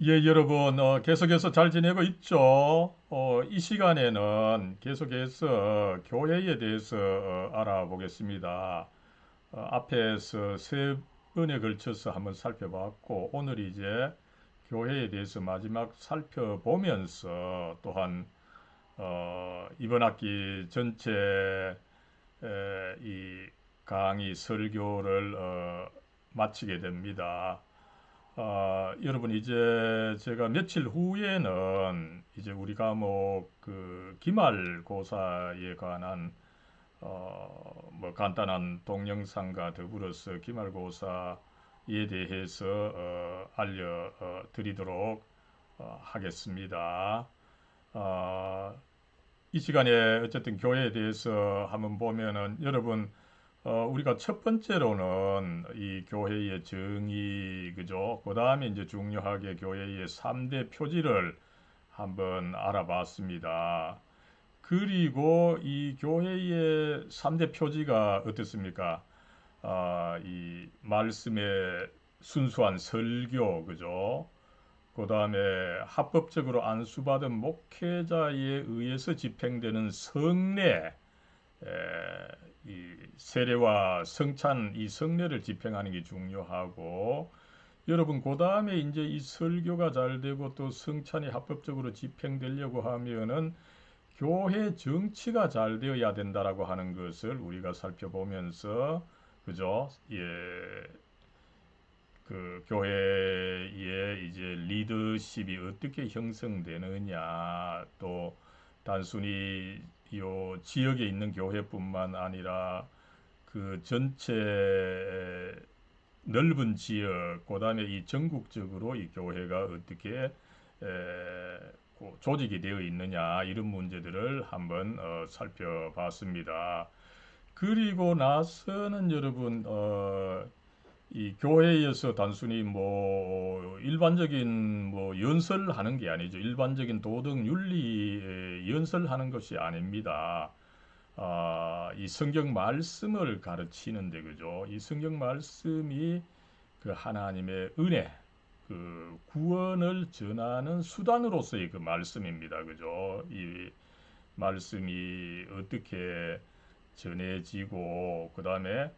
예, 여러분, 계속해서 잘 지내고 있죠? 이 시간에는 계속해서 교회에 대해서 알아보겠습니다. 앞에서 세 번에 걸쳐서 한번 살펴봤고, 오늘 이제 교회에 대해서 마지막 살펴보면서 또한 이번 학기 전체 이 강의 설교를 마치게 됩니다. 여러분 이제 제가 며칠 후에는 이제 우리 과목 그 기말고사에 관한 뭐 간단한 동영상과 더불어서 기말고사에 대해서 알려 드리도록 하겠습니다. 어, 이 시간에 어쨌든 교회에 대해서 한번 보면은 여러분 우리가 첫 번째로는 이 교회의 정의, 그죠? 그 다음에 이제 중요하게 교회의 3대 표지를 한번 알아봤습니다. 그리고 이 교회의 3대 표지가 어떻습니까? 이 말씀의 순수한 설교, 그죠? 그 다음에 합법적으로 안수받은 목회자에 의해서 집행되는 성례, 이 세례와 성찬 이 성례를 집행하는 게 중요하고 여러분 그 다음에 이제 이 설교가 잘 되고 또 성찬이 합법적으로 집행되려고 하면은 교회 정치가 잘 되어야 된다라고 하는 것을 우리가 살펴보면서 그죠? 예, 그 교회의 이제 리더십이 어떻게 형성되느냐 또 단순히 요 지역에 있는 교회뿐만 아니라 그 전체 넓은 지역 그다음에 이 전국적으로 이 교회가 어떻게 조직이 되어 있느냐 이런 문제들을 한번 살펴봤습니다. 그리고 나서는 여러분 이 교회에서 단순히 뭐 일반적인 뭐 연설하는 게 아니죠. 일반적인 도덕 윤리 연설하는 것이 아닙니다. 이 성경 말씀을 가르치는데 그죠? 이 성경 말씀이 그 하나님의 은혜, 그 구원을 전하는 수단으로서의 그 말씀입니다. 그죠? 이 말씀이 어떻게 전해지고 그다음에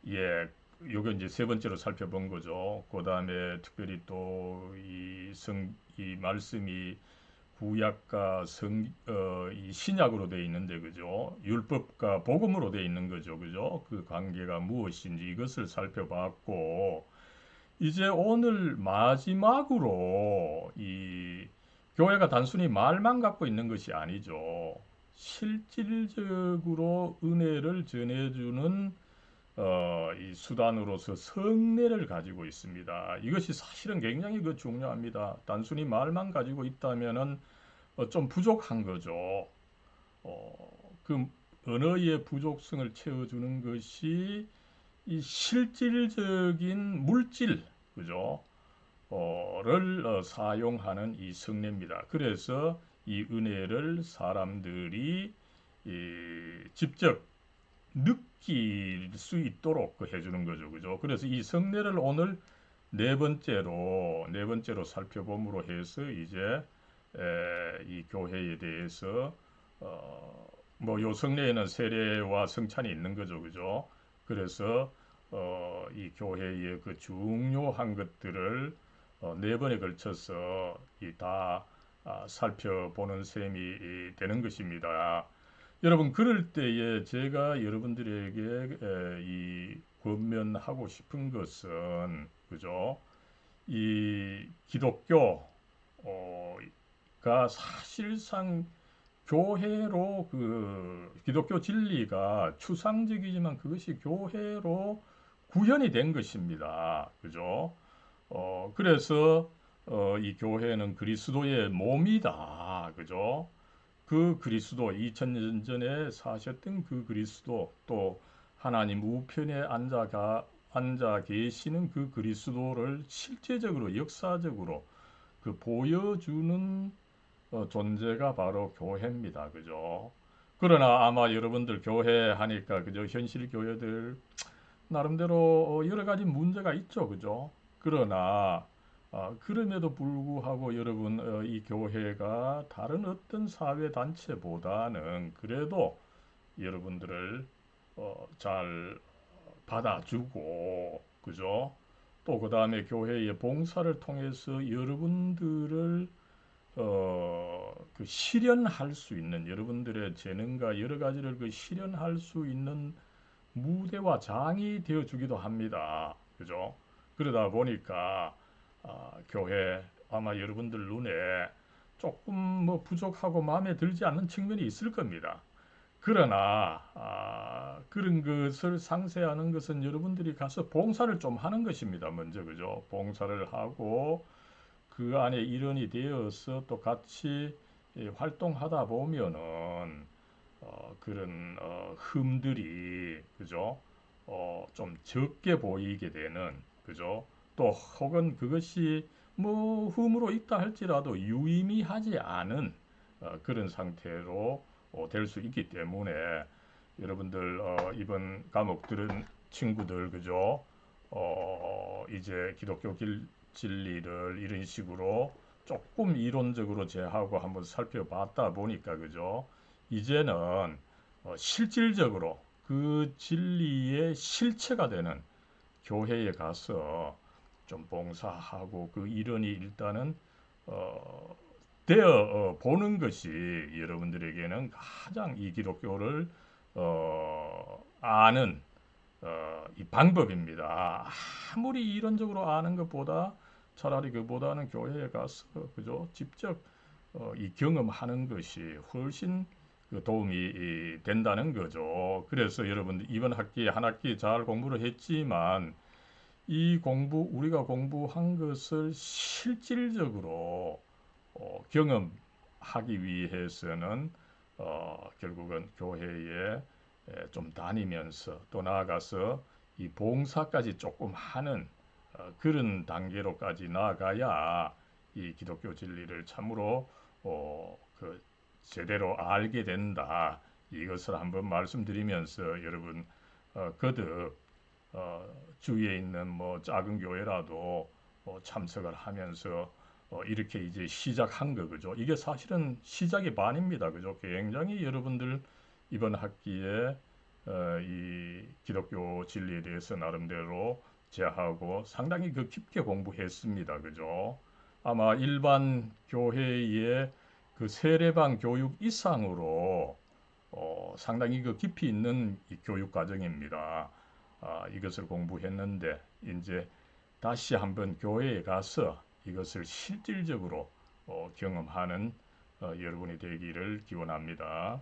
예 요게 이제 세 번째로 살펴본 거죠. 그다음에 특별히 또 이 말씀이 구약과 이 신약으로 되어 있는데 그죠? 율법과 복음으로 되어 있는 거죠. 그죠? 그 관계가 무엇인지 이것을 살펴봤고 이제 오늘 마지막으로 이 교회가 단순히 말만 갖고 있는 것이 아니죠. 실질적으로 은혜를 전해주는 이 수단으로서 성례를 가지고 있습니다. 이것이 사실은 굉장히 중요합니다. 단순히 말만 가지고 있다면은 좀 부족한 거죠. 그 언어의 부족성을 채워주는 것이 이 실질적인 물질, 그죠? 를 사용하는 이 성례입니다. 그래서 이 은혜를 사람들이 직접 느낄 수 있도록 해주는 거죠, 그죠? 그래서 이 성례를 오늘 네 번째로 살펴봄으로 해서 이제 이 교회에 대해서 뭐요 성례에는 세례와 성찬이 있는 거죠, 그죠? 그래서 이 교회의 그 중요한 것들을 네 번에 걸쳐서 다 살펴보는 셈이 되는 것입니다. 여러분 그럴 때에 제가 여러분들에게 이 권면하고 싶은 것은 그죠? 이 기독교가 사실상 교회로 그 기독교 진리가 추상적이지만 그것이 교회로 구현이 된 것입니다. 그죠? 그래서 이 교회는 그리스도의 몸이다. 그죠? 그 그리스도 2000년 전에 사셨던 그 그리스도 또 하나님 우편에 앉아 계시는 그 그리스도를 실제적으로 역사적으로 그 보여주는 존재가 바로 교회입니다. 그죠? 그러나 아마 여러분들 교회 하니까 그죠? 현실 교회들 나름대로 여러 가지 문제가 있죠. 그죠? 그러나 그럼에도 불구하고 여러분 이 교회가 다른 어떤 사회 단체보다는 그래도 여러분들을 잘 받아주고 그죠? 또 그 다음에 교회의 봉사를 통해서 여러분들을 그 실현할 수 있는 여러분들의 재능과 여러 가지를 그 실현할 수 있는 무대와 장이 되어 주기도 합니다. 그죠? 그러다 보니까 교회 아마 여러분들 눈에 조금 뭐 부족하고 마음에 들지 않는 측면이 있을 겁니다. 그러나 그런 것을 상쇄하는 것은 여러분들이 가서 봉사를 좀 하는 것입니다. 먼저 그죠? 봉사를 하고 그 안에 일원이 되어서 또 같이 활동하다 보면은 그런 흠들이 그죠? 좀 적게 보이게 되는 그죠? 또 혹은 그것이 뭐 흠으로 있다 할지라도 유의미하지 않은 그런 상태로 될 수 있기 때문에 여러분들 이번 과목 들은 친구들 그죠? 이제 기독교 진리를 이런 식으로 조금 이론적으로 제하고 한번 살펴봤다 보니까 그죠? 이제는 실질적으로 그 진리의 실체가 되는 교회에 가서 좀 봉사하고 그 일원이 일단은 어, 되어 보는 것이 여러분들에게는 가장 이 기독교를 아는 이 방법입니다. 아무리 이론적으로 아는 것보다 차라리 그보다는 교회에 가서 그죠 직접 이 경험하는 것이 훨씬 그 도움이 된다는 거죠. 그래서 여러분들 이번 학기에 한 학기 잘 공부를 했지만 이 공부 우리가 공부한 것을 실질적으로 경험하기 위해서는 결국은 교회에 좀 다니면서 또 나아가서 이 봉사까지 조금 하는 그런 단계로까지 나아가야 이 기독교 진리를 참으로 그 제대로 알게 된다. 이것을 한번 말씀드리면서 여러분 거듭 주위에 있는 뭐 작은 교회라도 참석을 하면서 이렇게 이제 시작한 거 그죠? 이게 사실은 시작이 반입니다. 그죠? 굉장히 여러분들 이번 학기에 이 기독교 진리에 대해서 나름대로 제하고 상당히 그 깊게 공부했습니다. 그죠? 아마 일반 교회의 그 세례반 교육 이상으로 상당히 그 깊이 있는 이 교육 과정입니다. 이것을 공부했는데 이제 다시 한번 교회에 가서 이것을 실질적으로 경험하는 여러분이 되기를 기원합니다.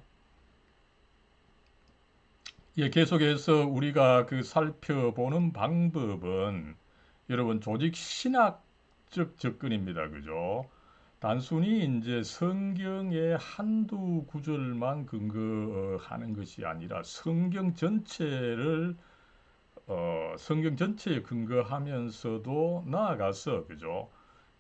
예, 계속해서 우리가 그 살펴보는 방법은 여러분 조직 신학적 접근입니다. 그죠? 단순히 이제 성경의 한두 구절만 근거하는 것이 아니라 성경 전체에 근거하면서도 나아가서 그죠?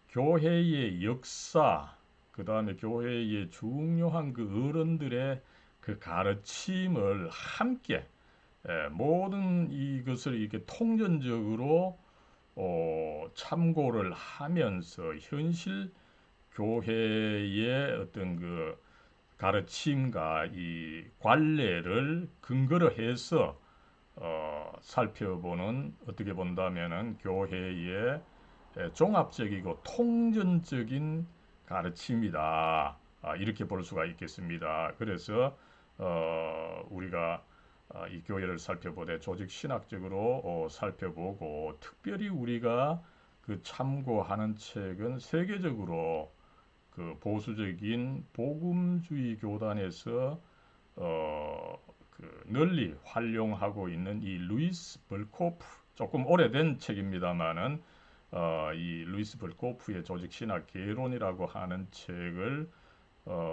교회의 역사, 그 다음에 교회의 중요한 그 어른들의 그 가르침을 함께 모든 이것을 이렇게 통전적으로 참고를 하면서 현실 교회의 어떤 그 가르침과 이 관례를 근거로 해서 살펴보는 어떻게 본다면은 교회의 종합적이고 통전적인 가르침이다. 이렇게 볼 수가 있겠습니다. 그래서 우리가 이 교회를 살펴보되 조직 신학적으로 살펴보고 특별히 우리가 그 참고하는 책은 세계적으로 그 보수적인 복음주의 교단에서 어, 그 널리 활용하고 있는 이 루이스 벌코프 조금 오래된 책입니다만은 이 루이스 벌코프의 조직 신학 개론이라고 하는 책을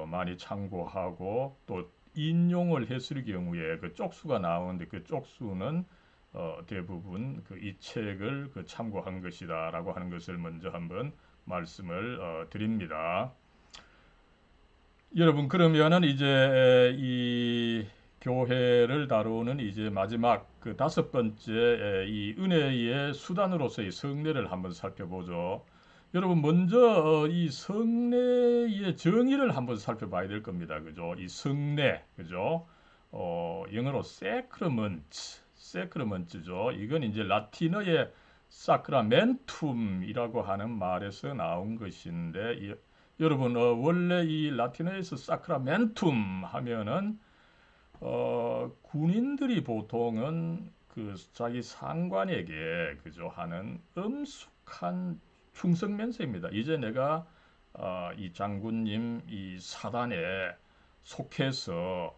많이 참고하고 또 인용을 했을 경우에 그 쪽수가 나오는데 그 쪽수는 대부분 그 이 책을 그 참고한 것이다라고 하는 것을 먼저 한번 말씀을 드립니다. 여러분 그러면은 이제 이 교회를 다루는 이제 마지막 그 다섯 번째 이 은혜의 수단으로서의 성례를 한번 살펴보죠. 여러분 먼저 이 성례의 정의를 한번 살펴봐야 될 겁니다. 그죠? 이 성례, 그죠? 영어로 sacraments죠. 이건 이제 라틴어의 sacramentum이라고 하는 말에서 나온 것인데, 여러분 원래 이 라틴어에서 sacramentum 하면은 군인들이 보통은 그 자기 상관에게 그죠 하는 엄숙한 충성 맹세입니다. 이제 내가 이 장군님 이 사단에 속해서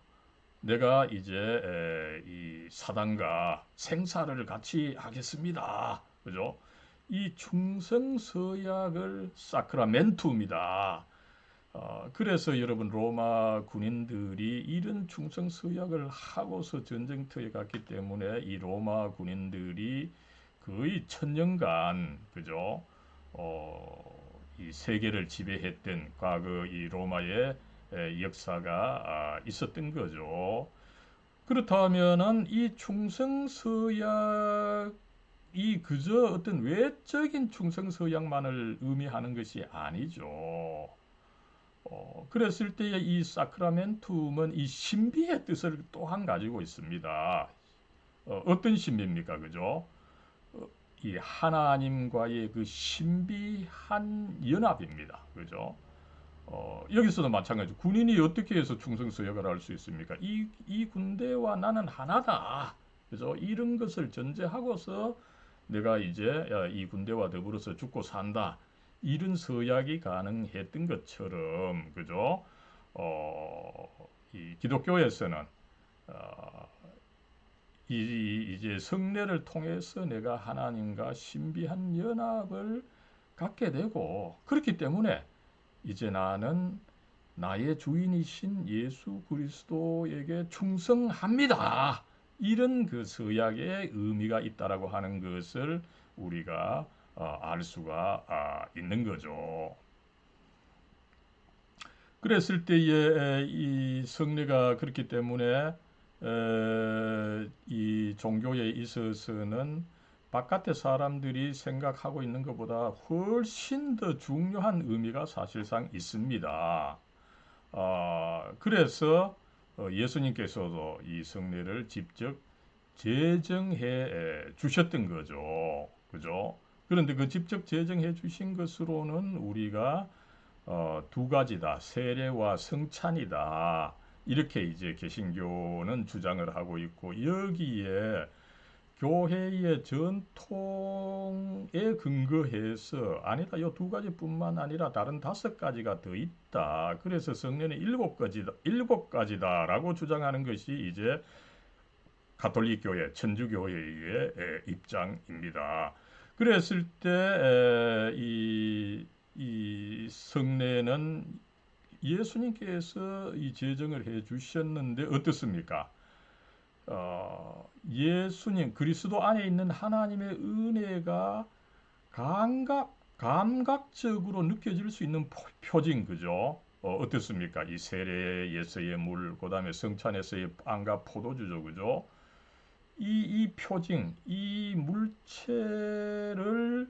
내가 이제 이 사단과 생사를 같이 하겠습니다. 그죠? 이 충성 서약을 사크라멘투입니다. 그래서 여러분 로마 군인들이 이런 충성 서약을 하고서 전쟁터에 갔기 때문에 이 로마 군인들이 거의 1000년간 그죠? 이 세계를 지배했던 과거 이 로마의 역사가 있었던 거죠. 그렇다면은 이 충성 서약이 그저 어떤 외적인 충성 서약만을 의미하는 것이 아니죠. 그랬을 때의 이 사크라멘툼은 이 신비의 뜻을 또한 가지고 있습니다. 어떤 신비입니까? 그죠? 이 하나님과의 그 신비한 연합입니다. 그죠? 여기서도 마찬가지. 군인이 어떻게 해서 충성서약을 할 수 있습니까? 이 군대와 나는 하나다. 그죠? 이런 것을 전제하고서 내가 이제 이 군대와 더불어서 죽고 산다. 이런 서약이 가능했던 것처럼, 그죠? 이 기독교에서는 어, 이제 성례를 통해서 내가 하나님과 신비한 연합을 갖게 되고 그렇기 때문에 이제 나는 나의 주인이신 예수 그리스도에게 충성합니다. 이런 그 서약의 의미가 있다라고 하는 것을 우리가 알 수가 있는 거죠. 그랬을 때에 이 성례가 그렇기 때문에 이 종교에 있어서는 바깥의 사람들이 생각하고 있는 것보다 훨씬 더 중요한 의미가 사실상 있습니다. 그래서 예수님께서도 이 성례를 직접 제정해 주셨던 거죠. 그죠? 그런데 그 직접 제정해 주신 것으로는 우리가 두 가지다. 세례와 성찬이다. 이렇게 이제 개신교는 주장을 하고 있고 여기에 교회의 전통에 근거해서 아니다. 이 두 가지뿐만 아니라 다른 5가지가 더 있다. 그래서 성례는 7가지다라고 주장하는 것이 이제 가톨릭 교회, 천주교회의 입장입니다. 그랬을 때 이 성례는 예수님께서 이 제정을 해 주셨는데 어떻습니까? 예수님 그리스도 안에 있는 하나님의 은혜가 감각적으로 느껴질 수 있는 표징 그죠? 어떻습니까? 이 세례에서의 물, 그다음에 성찬에서의 빵과 포도주죠, 그죠? 이 표징, 이 물체를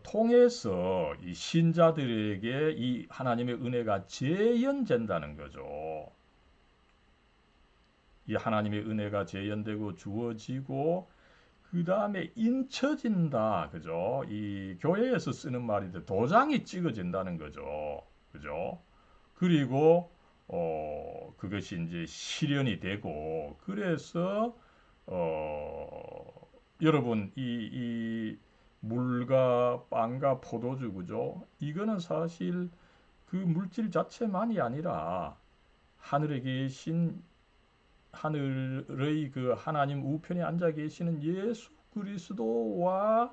통해서 이 신자들에게 이 하나님의 은혜가 재현된다는 거죠. 이 하나님의 은혜가 재현되고 주어지고 그 다음에 인쳐진다. 그죠? 이 교회에서 쓰는 말인데 도장이 찍어진다는 거죠. 그죠? 그리고 그것이 이제 실현이 되고 그래서 여러분 이 물과 빵과 포도주 그죠? 이거는 사실 그 물질 자체만이 아니라 하늘에 계신 하늘의 그 하나님 우편에 앉아 계시는 예수 그리스도와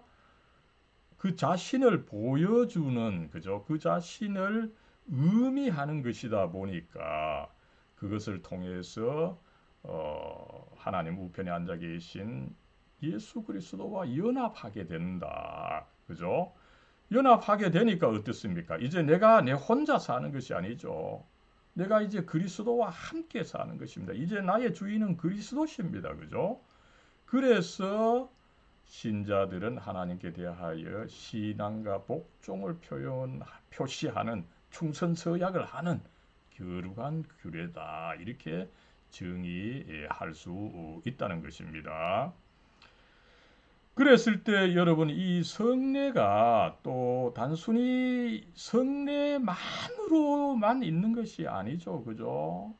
그 자신을 보여주는 그죠? 그 자신을 의미하는 것이다 보니까 그것을 통해서 하나님 우편에 앉아 계신 예수 그리스도와 연합하게 된다. 그죠? 연합하게 되니까 어떻습니까? 이제 내가 내 혼자 사는 것이 아니죠. 내가 이제 그리스도와 함께 사는 것입니다. 이제 나의 주인은 그리스도십니다. 그죠? 그래서 신자들은 하나님께 대하여 신앙과 복종을 표시하는 충성서약을 하는 거룩한 규례다. 이렇게 정의할 수 있다는 것입니다. 그랬을 때 여러분 이 성례가 또 단순히 성례만으로만 있는 것이 아니죠. 그죠?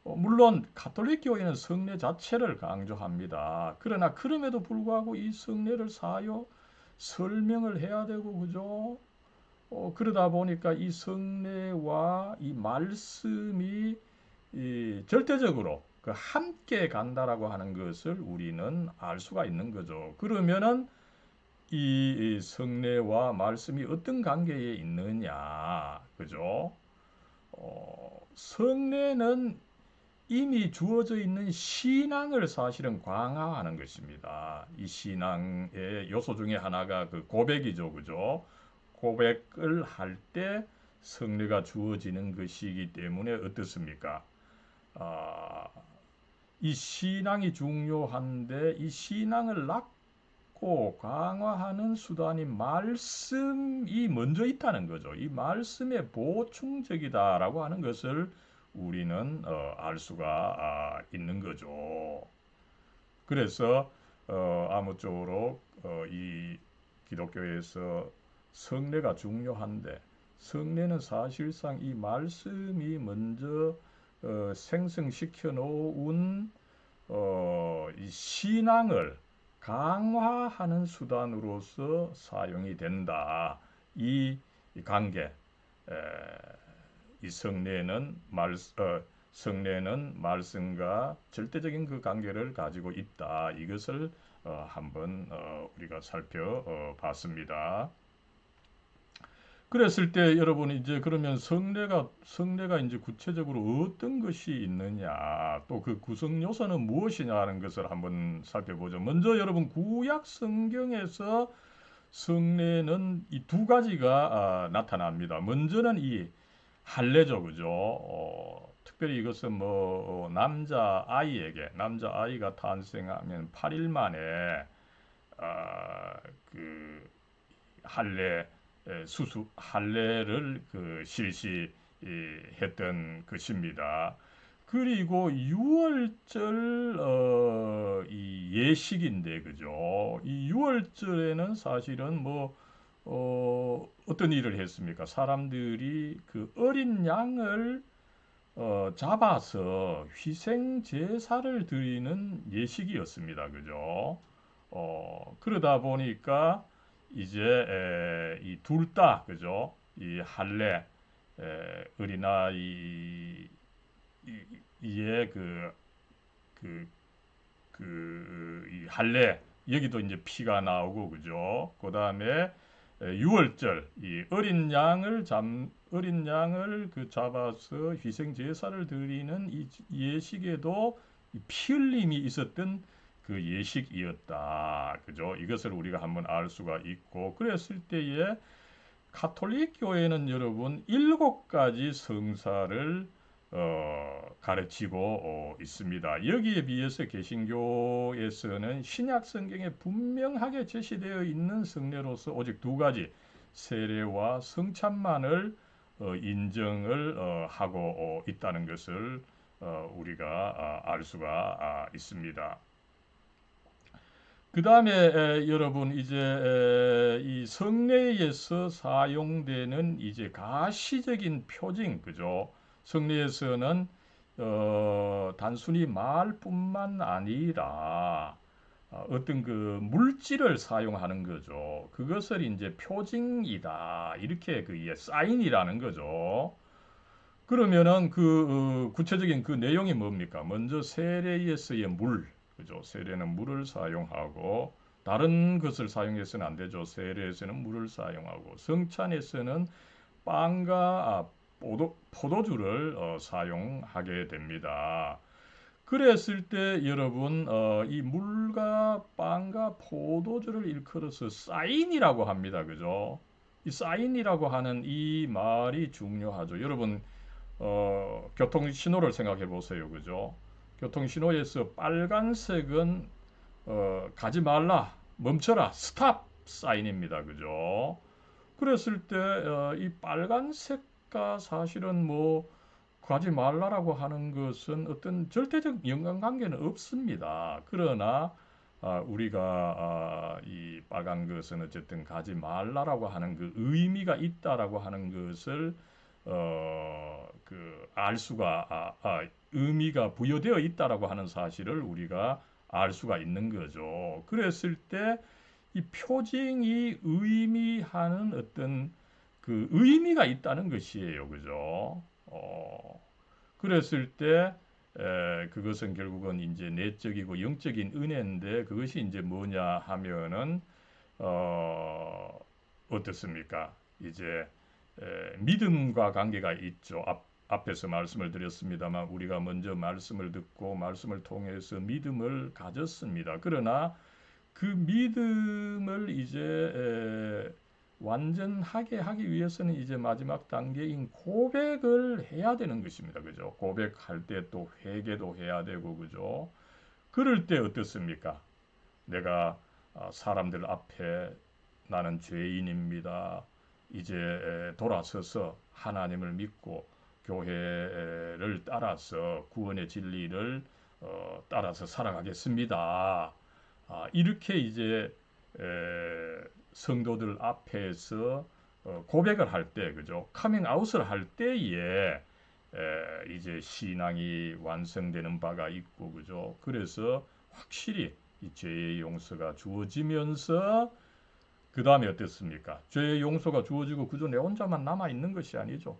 물론 가톨릭 교회는 성례 자체를 강조합니다. 그러나 그럼에도 불구하고 이 성례를 설명을 해야 되고 그죠? 그러다 보니까 이 성례와 이 말씀이 절대적으로 함께 간다라고 하는 것을 우리는 알 수가 있는 거죠. 그러면은 이 성례와 말씀이 어떤 관계에 있느냐, 그죠? 성례는 이미 주어져 있는 신앙을 사실은 강화하는 것입니다. 이 신앙의 요소 중에 하나가 그 고백이죠, 그죠? 고백을 할 때 성례가 주어지는 것이기 때문에 어떻습니까? 이 신앙이 중요한데 이 신앙을 낳고 강화하는 수단이 말씀이 먼저 있다는 거죠. 이 말씀의 보충적이다라고 하는 것을 우리는 알 수가 있는 거죠. 그래서 아무쪼록 이 기독교에서 성례가 중요한데 성례는 사실상 이 말씀이 먼저 생성시켜 놓은 이 신앙을 강화하는 수단으로서 사용이 된다. 이 관계, 이 성례는 말씀과 절대적인 그 관계를 가지고 있다. 이것을 한번 우리가 살펴봤습니다. 그랬을 때 여러분 이제 그러면 성례가 이제 구체적으로 어떤 것이 있느냐, 또 그 구성 요소는 무엇이냐 하는 것을 한번 살펴보죠. 먼저 여러분 구약 성경에서 성례는 이 두 가지가 나타납니다. 먼저는 이 할례죠, 그죠? 특별히 이것은 뭐 남자 아이가 탄생하면 8일 만에 그 할례 할례를 그 실시했던 것입니다. 그리고 유월절 이 예식인데 그죠? 이 유월절에는 사실은 뭐 어떤 일을 했습니까? 사람들이 그 어린 양을 잡아서 희생 제사를 드리는 예식이었습니다. 그죠? 그러다 보니까 이제 이 둘 다 그죠? 이 할례 어린아이 이의 이 할례 여기도 이제 피가 나오고 그죠? 그 다음에 유월절 이 어린 양을 그 잡아서 희생 제사를 드리는 이 예식에도 피 흘림이 있었던 그 예식이었다. 그죠? 이것을 우리가 한번 알 수가 있고 그랬을 때에 가톨릭 교회는 여러분 7가지 성사를 가르치고 있습니다. 여기에 비해서 개신교에서는 신약 성경에 분명하게 제시되어 있는 성례로서 오직 2가지 세례와 성찬만을 인정을 하고 있다는 것을 우리가 알 수가 있습니다. 그 다음에 여러분 이제 이 성례에서 사용되는 이제 가시적인 표징 그죠? 성례에서는 단순히 말뿐만 아니라 어떤 그 물질을 사용하는 거죠. 그것을 이제 표징이다 이렇게 그 사인이라는 거죠. 그러면은 그 구체적인 그 내용이 뭡니까? 먼저 세례에서의 그죠? 세례는 물을 사용하고 다른 것을 사용해서는 안 되죠. 세례에서는 물을 사용하고 성찬에서는 빵과 포도주를 사용하게 됩니다. 그랬을 때 여러분 이 물과 빵과 포도주를 일컬어서 사인이라고 합니다. 그죠? 이 사인이라고 하는 이 말이 중요하죠. 여러분 교통 신호를 생각해 보세요. 그죠? 교통 신호에서 빨간색은 가지 말라. 멈춰라, 스탑 사인입니다. 그죠? 그랬을 때 이 빨간색과 사실은 뭐 가지 말라라고 하는 것은 어떤 절대적 연관관계는 없습니다. 그러나 우리가 이 빨간 것은 어쨌든 가지 말라라고 하는 그 의미가 있다라고 하는 것을 그 알 수가 의미가 부여되어 있다라고 하는 사실을 우리가 알 수가 있는 거죠. 그랬을 때 이 표징이 의미하는 어떤 그 의미가 있다는 것이에요. 그죠? 그랬을 때 그것은 결국은 이제 내적이고 영적인 은혜인데 그것이 이제 뭐냐 하면은 어떻습니까? 이제 믿음과 관계가 있죠. 앞에서 말씀을 드렸습니다만 우리가 먼저 말씀을 듣고 말씀을 통해서 믿음을 가졌습니다. 그러나 그 믿음을 이제 완전하게 하기 위해서는 이제 마지막 단계인 고백을 해야 되는 것입니다. 그죠? 고백할 때 또 회개도 해야 되고, 그죠? 그럴 때 어떻습니까? 내가 사람들 앞에 나는 죄인입니다. 이제 돌아서서 하나님을 믿고 교회를 따라서 구원의 진리를 따라서 살아가겠습니다. 이렇게 이제 성도들 앞에서 고백을 할 때, 그죠? 카밍아웃을 할 때에 이제 신앙이 완성되는 바가 있고, 그죠? 그래서 확실히 이 죄의 용서가 주어지면서 그 다음에 어떻습니까? 죄의 용서가 주어지고 그저 내 혼자만 남아 있는 것이 아니죠.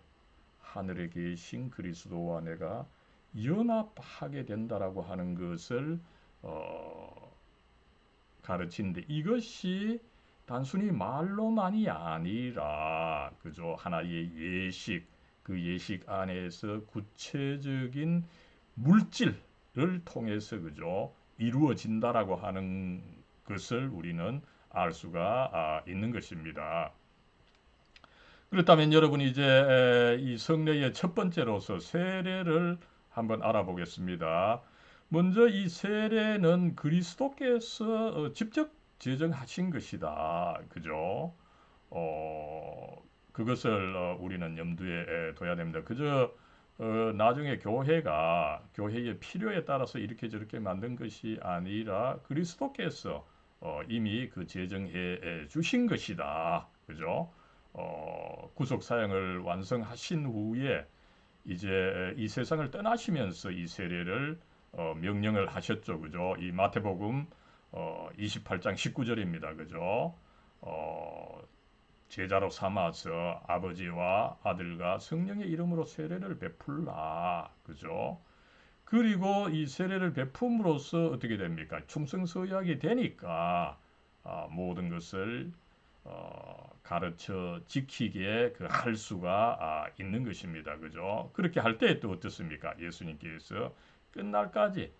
하늘에 계신 그리스도와 내가 연합하게 된다라고 하는 것을 가르치는데 이것이 단순히 말로만이 아니라 그죠 하나의 예식 그 예식 안에서 구체적인 물질을 통해서 그죠 이루어진다라고 하는 것을 우리는 알 수가 있는 것입니다. 그렇다면 여러분 이제 이 성례의 첫 번째로서 세례를 한번 알아보겠습니다. 먼저 이 세례는 그리스도께서 직접 제정하신 것이다. 그죠? 그것을 우리는 염두에 둬야 됩니다. 그저 나중에 교회의 필요에 따라서 이렇게 저렇게 만든 것이 아니라 그리스도께서 이미 그 제정해 주신 것이다. 그죠? 구속 사역을 완성하신 후에 이제 이 세상을 떠나시면서 이 세례를 명령을 하셨죠. 그죠? 이 마태복음 28장 19절입니다. 그죠? 제자로 삼아서 아버지와 아들과 성령의 이름으로 세례를 베풀라. 그죠? 그리고 이 세례를 베품으로써 어떻게 됩니까? 충성서약이 되니까 모든 것을 가르쳐 지키게 할 수가 있는 것입니다. 그죠? 그렇게 할 때 또 어떻습니까? 예수님께서 끝날까지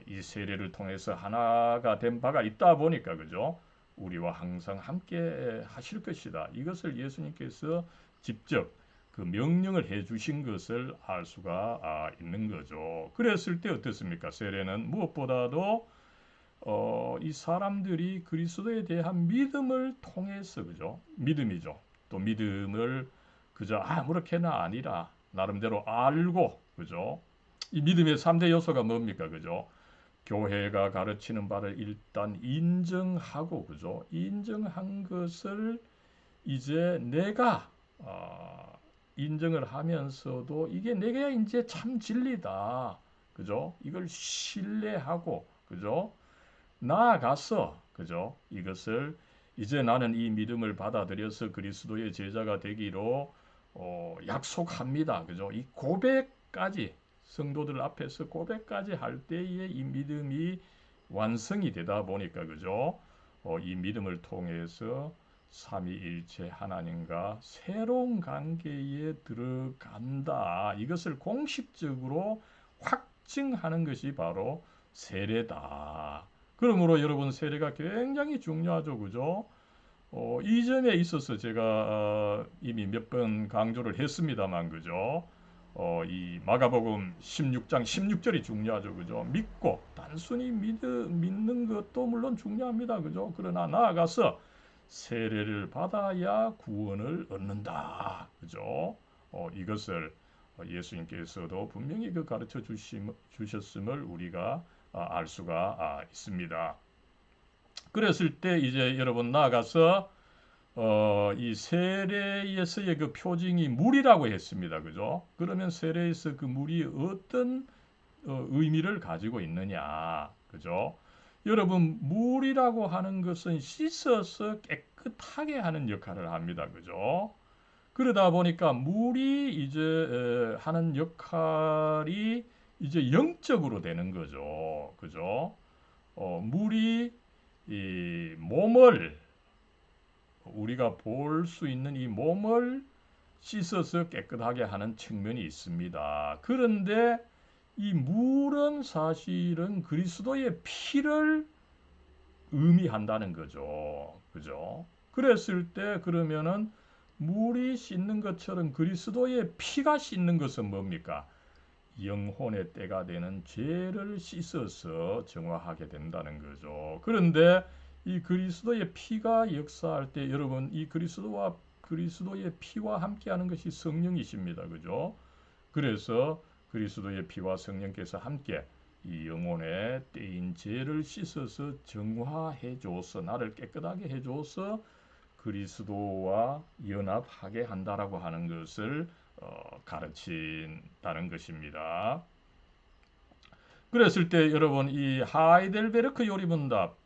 이 세례를 통해서 하나가 된 바가 있다 보니까 그죠? 우리와 항상 함께 하실 것이다. 이것을 예수님께서 직접 그 명령을 해 주신 것을 알 수가 있는 거죠. 그랬을 때 어떻습니까? 세례는 무엇보다도 이 사람들이 그리스도에 대한 믿음을 통해서 그죠? 믿음이죠. 또 믿음을 그저 아무렇게나 아니라 나름대로 알고 그죠? 이 믿음의 3대 요소가 뭡니까? 그죠? 교회가 가르치는 바를 일단 인정하고 그죠? 인정한 것을 이제 내가 인정을 하면서도 이게 내가 이제 참 진리다. 그죠? 이걸 신뢰하고 그죠? 나아가서 그죠? 이것을 이제 나는 이 믿음을 받아들여서 그리스도의 제자가 되기로 약속합니다. 그죠? 이 고백까지 성도들 앞에서 고백까지 할 때에 이 믿음이 완성이 되다 보니까 그죠? 이 믿음을 통해서 삼위일체 하나님과 새로운 관계에 들어간다. 이것을 공식적으로 확증하는 것이 바로 세례다. 그러므로 여러분 세례가 굉장히 중요하죠. 그죠? 이 점에 있어서 제가 이미 몇 번 강조를 했습니다만 그죠? 이 마가복음 16장 16절이 중요하죠. 그죠? 믿고 단순히 믿는 것도 물론 중요합니다. 그죠? 그러나 나아가서 세례를 받아야 구원을 얻는다. 그죠? 이것을 예수님께서도 분명히 그 가르쳐 주셨음을 우리가 알 수가 있습니다. 그랬을 때 이제 여러분 나아가서 이 세례에서의 그 표징이 물이라고 했습니다. 그죠? 그러면 세례에서 그 물이 어떤 의미를 가지고 있느냐. 그죠? 여러분, 물이라고 하는 것은 씻어서 깨끗하게 하는 역할을 합니다. 그죠? 그러다 보니까 물이 이제 하는 역할이 이제 영적으로 되는 거죠. 그죠? 물이 이 몸을 우리가 볼 수 있는 이 몸을 씻어서 깨끗하게 하는 측면이 있습니다. 그런데 이 물은 사실은 그리스도의 피를 의미한다는 거죠. 그죠? 그랬을 때 그러면은 물이 씻는 것처럼 그리스도의 피가 씻는 것은 뭡니까? 영혼의 때가 되는 죄를 씻어서 정화하게 된다는 거죠. 그런데 이 그리스도의 피가 역사할 때 여러분 이 그리스도의 피와 함께하는 것이 성령이십니다. 그죠? 그래서 그리스도의 피와 성령께서 함께 이 영혼의 때인 죄를 씻어서 정화해 줘서 나를 깨끗하게 해 줘서 그리스도와 연합하게 한다라고 하는 것을 가르친다는 것입니다. 그랬을 때 여러분 이 하이델베르크 요리문답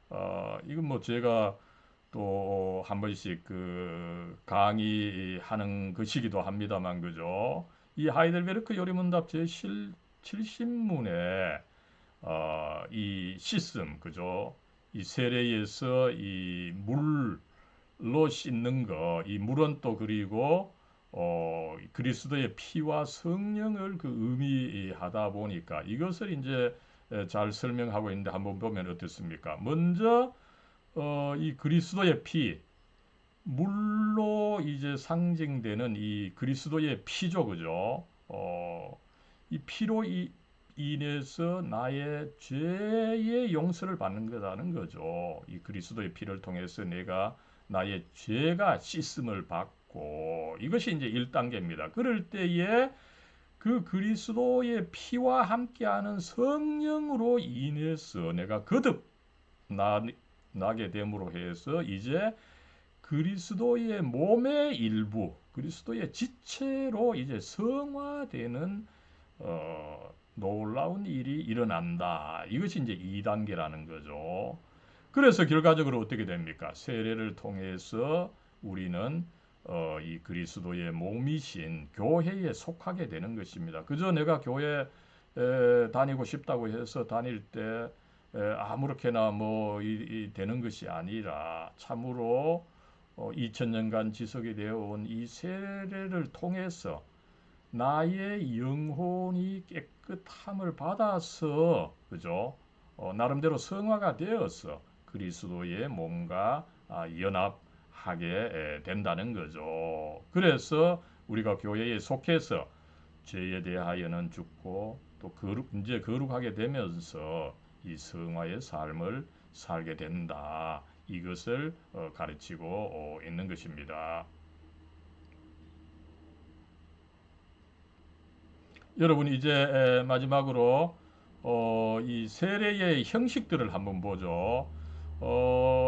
이건 뭐 제가 또 한 번씩 그 강의하는 것이기도 합니다만 그죠? 이 하이델베르크 요리문답 제 70문에 이 시씀 그죠? 이 세례에서 이 물로 씻는 거, 이 물은 또 그리고 그리스도의 피와 성령을 그 의미하다 보니까 이것을 이제 잘 설명하고 있는데 한번 보면 어떻습니까? 먼저 이 그리스도의 피, 물로 이제 상징되는 이 그리스도의 피죠, 그죠? 이 피로 인해서 나의 죄의 용서를 받는 거라는 거죠. 이 그리스도의 피를 통해서 내가 나의 죄가 씻음을 받고 이것이 이제 1단계입니다. 그럴 때에 그 그리스도의 피와 함께하는 성령으로 인해서 내가 거듭 나게 됨으로 해서 이제 그리스도의 몸의 일부, 그리스도의 지체로 이제 성화되는 놀라운 일이 일어난다. 이것이 이제 2단계라는 거죠. 그래서 결과적으로 어떻게 됩니까? 세례를 통해서 우리는 이 그리스도의 몸이신 교회에 속하게 되는 것입니다. 그저 내가 교회 다니고 싶다고 해서 다닐 때 아무렇게나 뭐 되는 것이 아니라 참으로 2000년간 지속이 되어 온 이 세례를 통해서 나의 영혼이 깨끗함을 받아서 그죠? 나름대로 성화가 되어서 그리스도의 몸과 연합하게 된다는 거죠. 그래서 우리가 교회에 속해서 죄에 대하여는 죽고 또 이제 거룩하게 되면서 이 성화의 삶을 살게 된다. 이것을 가르치고 있는 것입니다. 여러분 이제 마지막으로 이 세례의 형식들을 한번 보죠.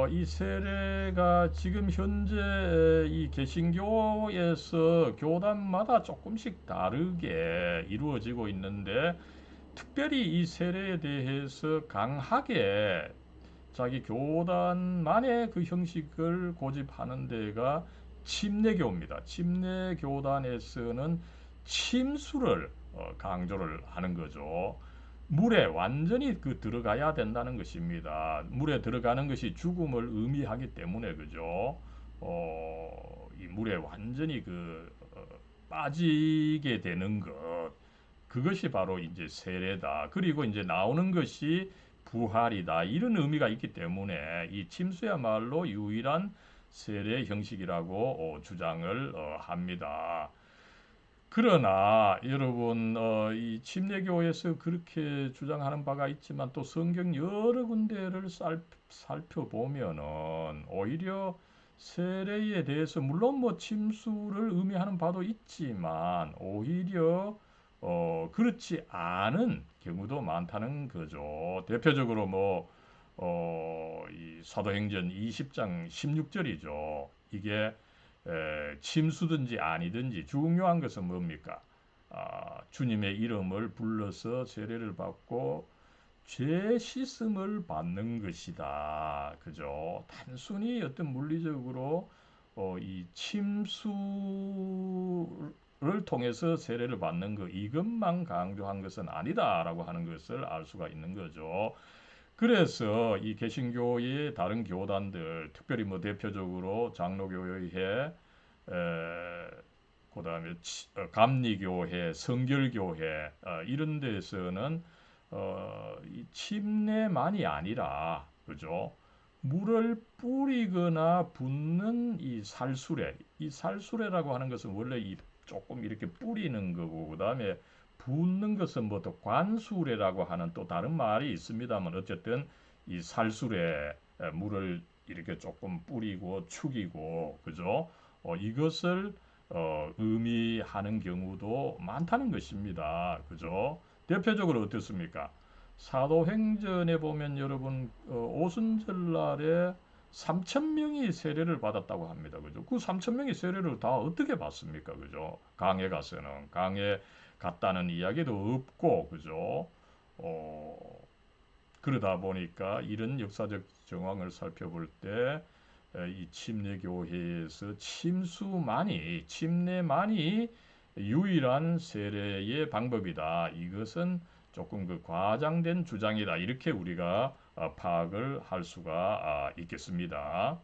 이 세례가 지금 현재 이 개신교에서 교단마다 조금씩 다르게 이루어지고 있는데 특별히 이 세례에 대해서 강하게 자기 교단만의 그 형식을 고집하는 데가 침례교입니다. 침례교단에서는 침수를 강조를 하는 거죠. 물에 완전히 그 들어가야 된다는 것입니다. 물에 들어가는 것이 죽음을 의미하기 때문에 그죠. 이 물에 완전히 빠지게 되는 것 그것이 바로 이제 세례다. 그리고 이제 나오는 것이 부활이다. 이런 의미가 있기 때문에 이 침수야말로 유일한 세례 형식이라고 주장을 합니다. 그러나 여러분 이 침례교에서 그렇게 주장하는 바가 있지만 또 성경 여러 군데를 살펴보면은 오히려 세례에 대해서 물론 뭐 침수를 의미하는 바도 있지만 오히려 그렇지 않은 경우도 많다는 거죠. 대표적으로 이 사도행전 20장 16절이죠. 이게 침수든지 아니든지 중요한 것은 뭡니까? 주님의 이름을 불러서 세례를 받고 죄 씻음을 받는 것이다. 그죠? 단순히 어떤 물리적으로 이 침수를 통해서 세례를 받는 것 이것만 강조한 것은 아니다라고 하는 것을 알 수가 있는 거죠. 그래서 이 개신교의 다른 교단들, 특별히 뭐 대표적으로 장로교회, 그다음에 감리교회, 성결교회 이런 데서는 이 침례만이 아니라 그죠? 물을 뿌리거나 붓는 이 살수레, 이 살수레라고 하는 것은 원래 이 조금 이렇게 뿌리는 거고 그다음에 붓는 것은 뭐 또 관수레라고 하는 또 다른 말이 있습니다만 어쨌든 이 살수레 물을 이렇게 조금 뿌리고 축이고 그죠? 이것을 의미하는 경우도 많다는 것입니다. 그죠? 대표적으로 어떻습니까? 사도행전에 보면 여러분 오순절날에 3천 명이 세례를 받았다고 합니다. 그죠? 그 3천 명이 세례를 다 어떻게 받습니까? 그죠? 강에 가서는 강에 갔다는 이야기도 없고 그죠? 어, 그러다 보니까 이런 역사적 정황을 살펴볼 때 이 침례교회에서 침례만이 유일한 세례의 방법이다. 이것은 조금 그 과장된 주장이다. 이렇게 우리가 파악을 할 수가 있겠습니다.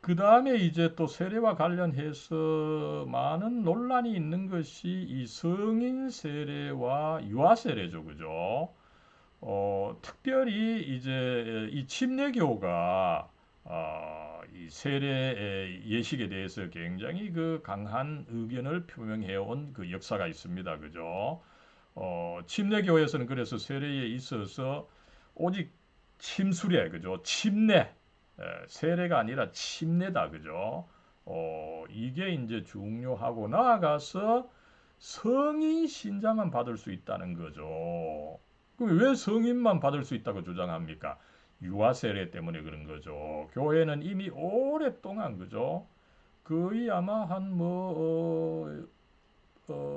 그 다음에 이제 또 세례와 관련해서 많은 논란이 있는 것이 이 성인 세례와 유아 세례죠. 그죠? 특별히 이제 이 침례교가 이 세례 예식에 대해서 굉장히 그 강한 의견을 표명해 온 그 역사가 있습니다. 그죠? 침례교에서는 그래서 세례에 있어서 오직 침수례, 그죠? 침례, 세례가 아니라 침례다, 그죠? 이게 이제 중요하고 나아가서 성인 신자만 받을 수 있다는 거죠. 그럼 왜 성인만 받을 수 있다고 주장합니까? 유아 세례 때문에 그런 거죠. 교회는 이미 오랫동안 그죠? 거의 아마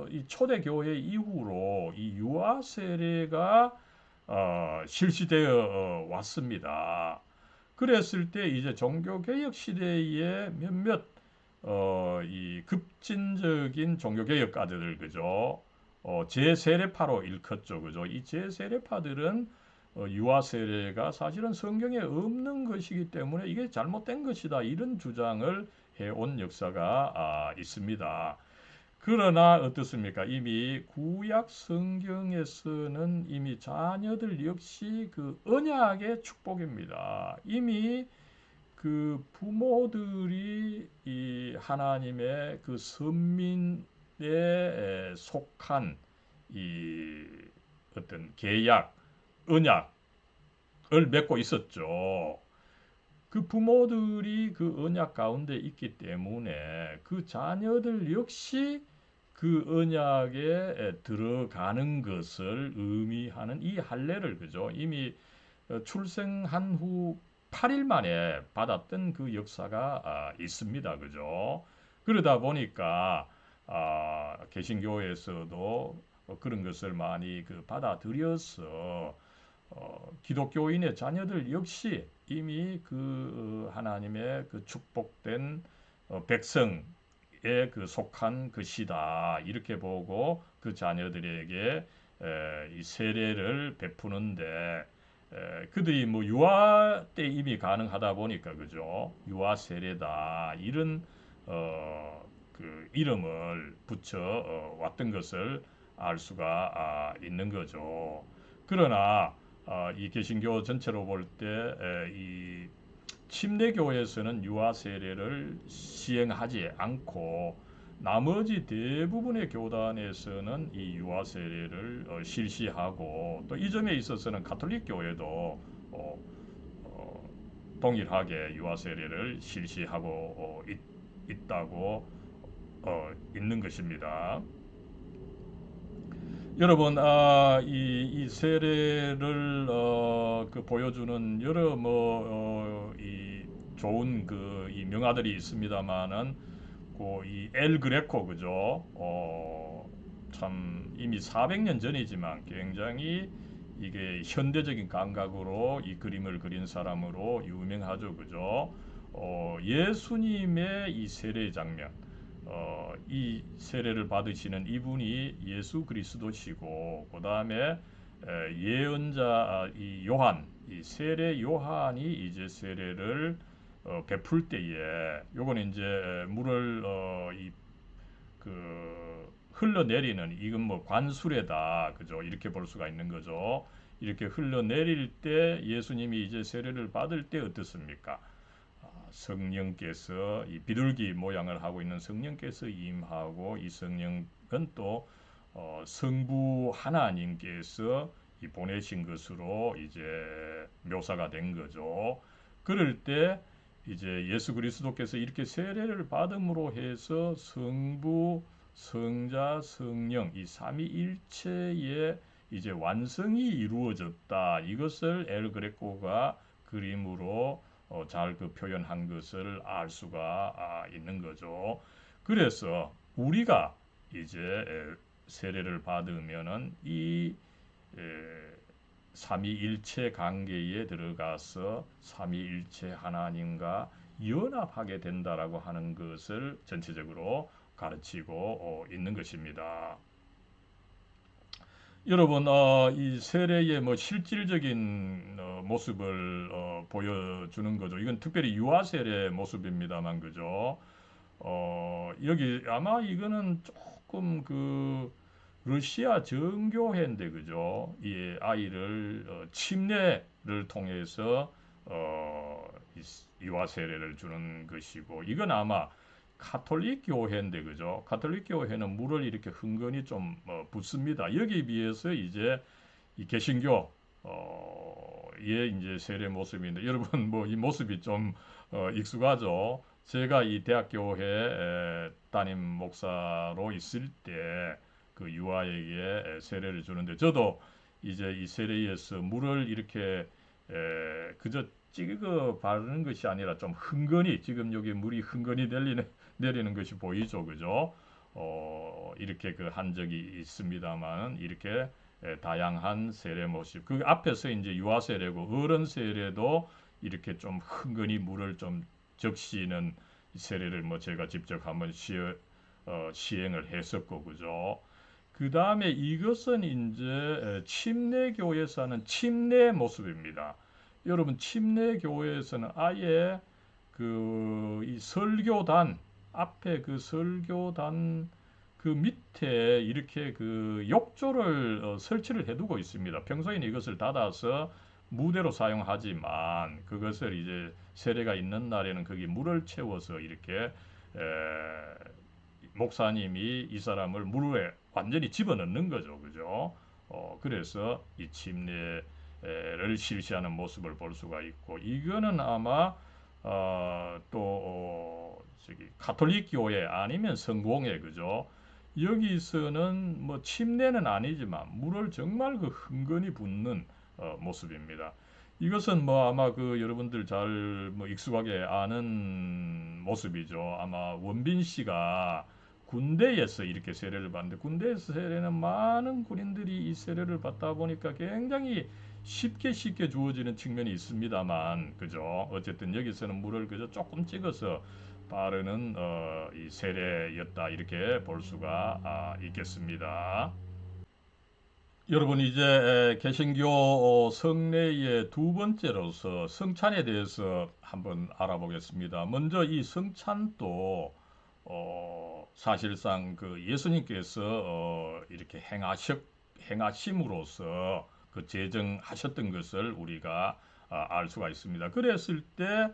이 초대교회 이후로 이 유아 세례가 실시되어 왔습니다. 그랬을 때 이제 종교개혁 시대에 몇몇 이 급진적인 종교개혁가들 그죠? 제세례파로 일컫죠, 그죠? 이 제세례파들은 유아 세례가 사실은 성경에 없는 것이기 때문에 이게 잘못된 것이다 이런 주장을 해온 역사가 있습니다. 그러나 어떻습니까? 이미 구약 성경에서는 이미 자녀들 역시 그 언약의 축복입니다. 이미 그 부모들이 이 하나님의 그 선민에 속한 이 어떤 계약, 언약을 맺고 있었죠. 그 부모들이 그 언약 가운데 있기 때문에 그 자녀들 역시 그 언약에 들어가는 것을 의미하는 이 할례를 그죠? 이미 출생한 후 8일 만에 받았던 그 역사가 있습니다. 그죠? 그러다 보니까 개신교에서도 그런 것을 많이 그 받아들여서 기독교인의 자녀들 역시 이미 그 하나님의 그 축복된 백성에 그 속한 것이다. 이렇게 보고 그 자녀들에게 이 세례를 베푸는데 그들이 뭐 유아 때 이미 가능하다 보니까 그죠? 유아 세례다. 이런 그 이름을 붙여 왔던 것을 알 수가 있는 거죠. 그러나 이 개신교 전체로 볼 때 이 침례교에서는 유아 세례를 시행하지 않고 나머지 대부분의 교단에서는 이 유아 세례를 실시하고, 또 이 점에 있어서는 가톨릭 교회도 어, 어, 동일하게 유아 세례를 실시하고 있다고 있는 것입니다. 여러분, 이 세례를 그 보여주는 여러 이 좋은 이 명화들이 있습니다만은 이 엘 그레코, 그죠? 참 이미 400년 전이지만 굉장히 이게 현대적인 감각으로 이 그림을 그린 사람으로 유명하죠, 그죠? 예수님의 이 세례 장면, 이 세례를 받으시는 이분이 예수 그리스도시고, 그 다음에 예언자 이 요한, 이 세례 요한이 이제 세례를 베풀 때에 요거는 이제 물을 흘러내리는, 이건 뭐 관수레다, 그죠? 이렇게 볼 수가 있는 거죠. 이렇게 흘러내릴 때 예수님이 이제 세례를 받을 때 어떻습니까? 성령께서 이 비둘기 모양을 하고 있는 성령께서 임하고, 이 성령은 또 성부 하나님께서 보내신 것으로 이제 묘사가 된 거죠. 그럴 때 이제 예수 그리스도께서 이렇게 세례를 받음으로 해서 성부, 성자, 성령 이 삼위일체의 이제 완성이 이루어졌다. 이것을 엘 그레코가 그림으로 잘 표현한 것을 알 수가 있는 거죠. 그래서 우리가 이제 세례를 받으면은 이 삼위일체 관계에 들어가서 삼위일체 하나님과 연합하게 된다라고 하는 것을 전체적으로 가르치고 있는 것입니다. 여러분, 이 세례의 뭐 실질적인 모습을 보여주는 거죠. 이건 특별히 유아 세례 모습입니다만, 그죠? 여기 아마 이거는 조금 러시아 정교회인데, 그죠? 이 아이를 침례를 통해서 유아 세례를 주는 것이고, 이건 아마 가톨릭 교회인데, 그죠? 가톨릭 교회는 물을 이렇게 흥건히 좀 붓습니다. 여기에 비해서 이제 이 개신교 의 이제 세례 모습인데, 여러분 뭐 이 모습이 좀 익숙하죠? 제가 이 대학교회 담임 목사로 있을 때 그 유아에게 세례를 주는데, 저도 이제 이 세례에서 물을 이렇게 그저 찍어 바르는 것이 아니라 좀 흥건히, 지금 여기 물이 흥건히 내리는 것이 보이죠, 그죠? 이렇게 한 적이 있습니다만, 이렇게 다양한 세례 모습. 그 앞에서 이제 유아 세례고, 어른 세례도 이렇게 좀 흥건히 물을 좀 적시는 세례를 뭐 제가 직접 한번 시행을 했었고, 그죠? 그 다음에 이것은 이제 침례교에서 하는 침례 모습입니다. 여러분, 침례교에서는 아예 이 설교단 앞에 설교단 그 밑에 이렇게 욕조를 설치를 해두고 있습니다. 평소에는 이것을 닫아서 무대로 사용하지만, 그것을 이제 세례가 있는 날에는 거기 물을 채워서 이렇게 목사님이 이 사람을 물에 완전히 집어넣는 거죠, 그죠? 그래서 이 침례를 실시하는 모습을 볼 수가 있고, 이거는 아마 저기 가톨릭 교회 아니면 성공회, 그죠? 여기서는 뭐 침례는 아니지만 물을 정말 흥건히 붓는 모습입니다. 이것은 뭐 아마 여러분들 잘 뭐 익숙하게 아는 모습이죠. 아마 원빈 씨가 군대에서 이렇게 세례를 받는데, 군대에서 세례는 많은 군인들이 이 세례를 받다 보니까 굉장히 쉽게 주어지는 측면이 있습니다만, 그죠? 어쨌든 여기서는 물을 그저 조금 찍어서 바르는 이 세례였다, 이렇게 볼 수가 있겠습니다. 여러분, 이제 개신교 성례의 두 번째로서 성찬에 대해서 한번 알아보겠습니다. 먼저 이 성찬도 사실상 예수님께서 이렇게 행하심으로써 제정하셨던 것을 우리가 알 수가 있습니다. 그랬을 때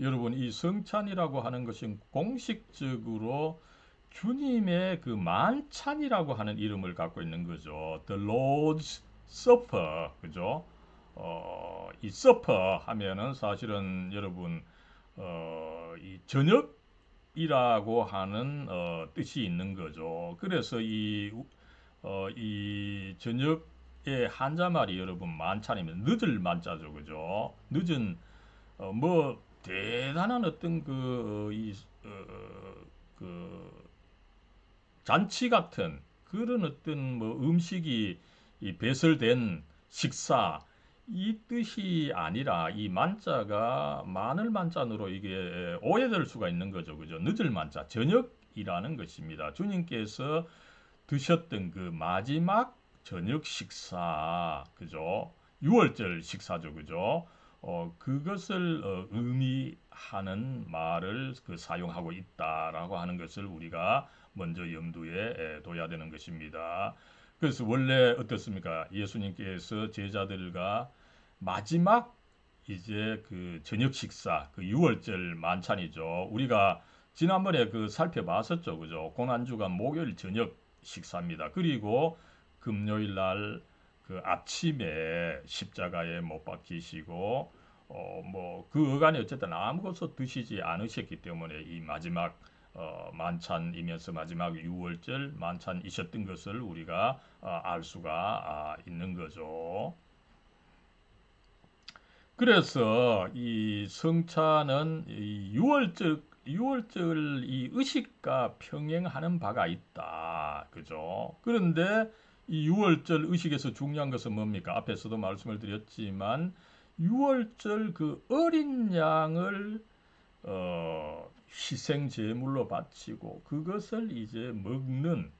여러분, 이 성찬이라고 하는 것은 공식적으로 주님의 그 만찬이라고 하는 이름을 갖고 있는 거죠. The Lord's Supper, 그죠? 이 supper 하면은 사실은 여러분 이 저녁이라고 하는 뜻이 있는 거죠. 그래서 이 저녁의 한자말이 여러분 만찬이면 늦을 만자죠, 그죠? 늦은 뭐 대단한 어떤 그 잔치 같은 그런 어떤 뭐 음식이 이 배설된 식사 이 뜻이 아니라 이 만자가 마늘 만자로 이게 오해될 수가 있는 거죠. 그죠? 늦을 만자, 저녁이라는 것입니다. 주님께서 드셨던 그 마지막 저녁 식사, 그죠? 유월절 식사죠, 그죠? 그것을 의미하는 말을 사용하고 있다라고 하는 것을 우리가 먼저 염두에 둬야 되는 것입니다. 그래서 원래 어떻습니까? 예수님께서 제자들과 마지막 이제 그 저녁 식사, 그 유월절 만찬이죠. 우리가 지난번에 살펴봤었죠, 그죠? 고난주간 목요일 저녁 식사입니다. 그리고 금요일 날 그 아침에 십자가에 못 박히시고 뭐 그 어간에 어쨌든 아무것도 드시지 않으셨기 때문에 이 마지막 만찬이면서 마지막 유월절 만찬이셨던 것을 우리가 알 수가 있는 거죠. 그래서 이 성찬은 이 유월절 이 의식과 평행하는 바가 있다. 그죠? 그런데 이 유월절 의식에서 중요한 것은 뭡니까? 앞에서도 말씀을 드렸지만 유월절 그 어린 양을 희생 제물로 바치고 그것을 이제 먹는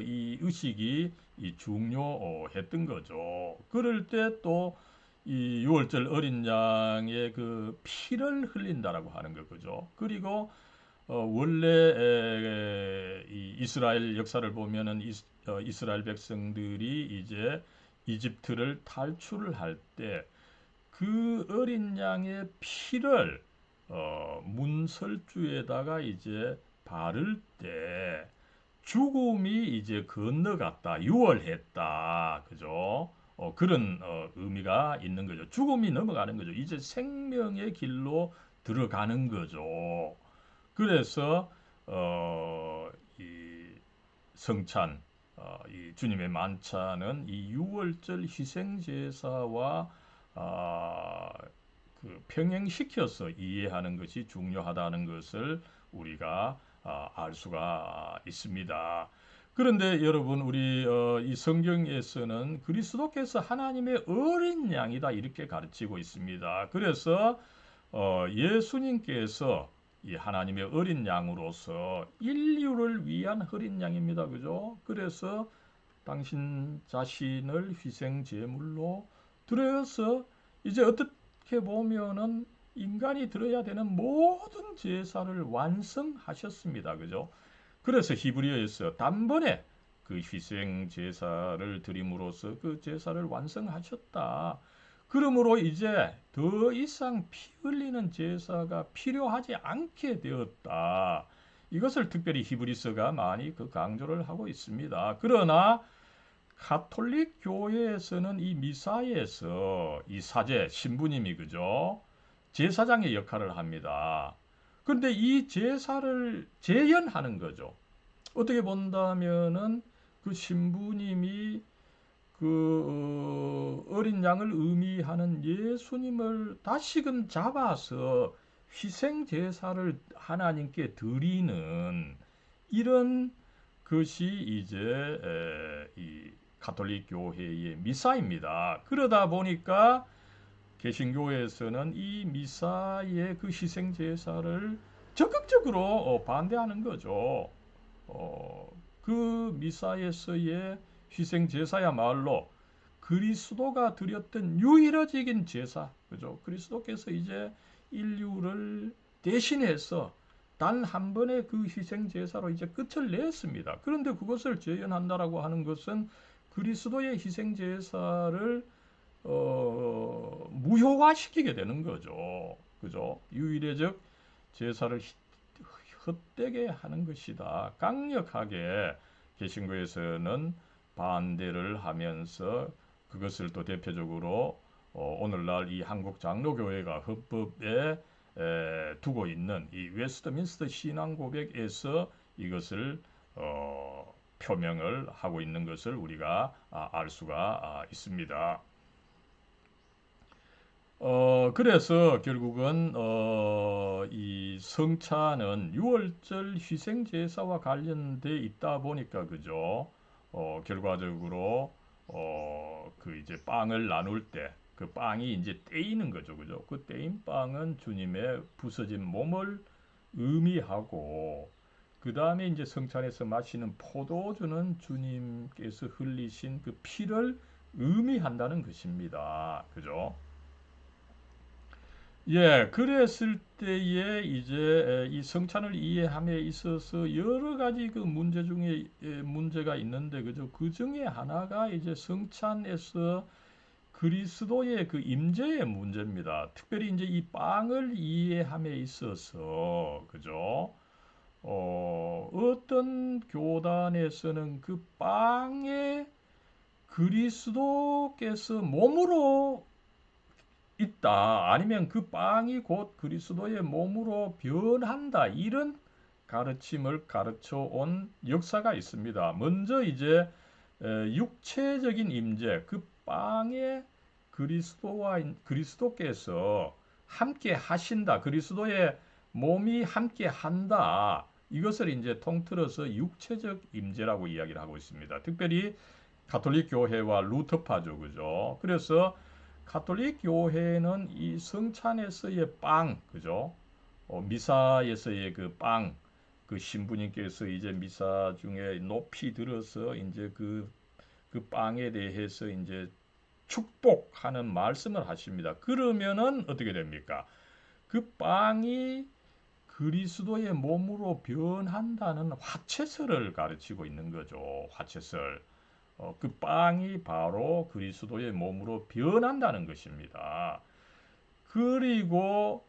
이 의식이 중요했던 거죠. 그럴 때 또 이 유월절 어린 양의 그 피를 흘린다라고 하는 거 그죠. 그리고 원래 이 이스라엘 역사를 보면은 이스라엘 백성들이 이제 이집트를 탈출을 할 때 그 어린 양의 피를 문설주에다가 이제 바를 때 죽음이 이제 건너갔다, 유월했다, 그죠? 그런 의미가 있는 거죠. 죽음이 넘어가는 거죠. 이제 생명의 길로 들어가는 거죠. 그래서 이 성찬, 이 주님의 만찬은 이 유월절 희생 제사와 아, 평행시켜서 이해하는 것이 중요하다는 것을 우리가 알 수가 있습니다. 그런데 여러분 우리 이 성경에서는 그리스도께서 하나님의 어린 양이다 이렇게 가르치고 있습니다. 그래서 예수님께서 이 하나님의 어린 양으로서 인류를 위한 어린 양입니다. 그죠? 그래서 당신 자신을 희생 제물로 드려서 이제 어떻게 보면은 인간이 드려야 되는 모든 제사를 완성하셨습니다. 그죠? 그래서 히브리어에서 단번에 그 희생 제사를 드림으로써 그 제사를 완성하셨다. 그러므로 이제 더 이상 피 흘리는 제사가 필요하지 않게 되었다. 이것을 특별히 히브리서가 많이 강조를 하고 있습니다. 그러나 가톨릭 교회에서는 이 미사에서 이 사제 신부님이 그죠? 제사장의 역할을 합니다. 그런데 이 제사를 재현하는 거죠. 어떻게 본다면은 그 신부님이 그 어린 양을 의미하는 예수님을 다시금 잡아서 희생 제사를 하나님께 드리는 이런 것이 이제 이 가톨릭 교회의 미사입니다. 그러다 보니까 개신교에서는 이 미사의 그 희생 제사를 적극적으로 반대하는 거죠. 그 미사에서의 희생 제사야말로 그리스도가 드렸던 유일적인 제사, 그죠? 그리스도께서 이제 인류를 대신해서 단 한 번의 그 희생 제사로 이제 끝을 냈습니다. 그런데 그것을 재현한다라고 하는 것은 그리스도의 희생 제사를 무효화시키게 되는 거죠. 그죠? 유일적 제사를 헛되게 하는 것이다. 강력하게 개신교에서는 반대를 하면서 그것을 또 대표적으로 오늘날 이 한국 장로교회가 헌법에 두고 있는 이 웨스트민스터 신앙 고백에서 이것을 표명을 하고 있는 것을 우리가 알 수가 있습니다. 그래서 결국은 이 성찬은 유월절 희생제사와 관련돼 있다 보니까 그죠? 결과적으로 그 이제 빵을 나눌 때 그 빵이 이제 떼이는 거죠, 그죠? 그 떼인 빵은 주님의 부서진 몸을 의미하고 그 다음에 이제 성찬에서 마시는 포도주는 주님께서 흘리신 그 피를 의미한다는 것입니다, 그죠? 예, 그랬을 때에 이제 이 성찬을 이해함에 있어서 여러 가지 그 문제 중에 문제가 있는데 그죠? 그 중에 하나가 이제 성찬에서 그리스도의 그 임재의 문제입니다. 특별히 이제 이 빵을 이해함에 있어서 그죠? 어떤 교단에서는 그 빵에 그리스도께서 몸으로 있다. 아니면 그 빵이 곧 그리스도의 몸으로 변한다. 이런 가르침을 가르쳐 온 역사가 있습니다. 먼저 이제 육체적인 임재, 그 빵에 그리스도께서 함께 하신다. 그리스도의 몸이 함께 한다. 이것을 이제 통틀어서 육체적 임재라고 이야기를 하고 있습니다. 특별히 가톨릭 교회와 루터파죠, 그죠? 그래서 가톨릭 교회는 이 성찬에서의 빵, 그죠? 미사에서의 그 빵, 그 신부님께서 이제 미사 중에 높이 들어서 이제 그 빵에 대해서 이제 축복하는 말씀을 하십니다. 그러면은 어떻게 됩니까? 그 빵이 그리스도의 몸으로 변한다는 화채설을 가르치고 있는 거죠. 화채설. 그 빵이 바로 그리스도의 몸으로 변한다는 것입니다. 그리고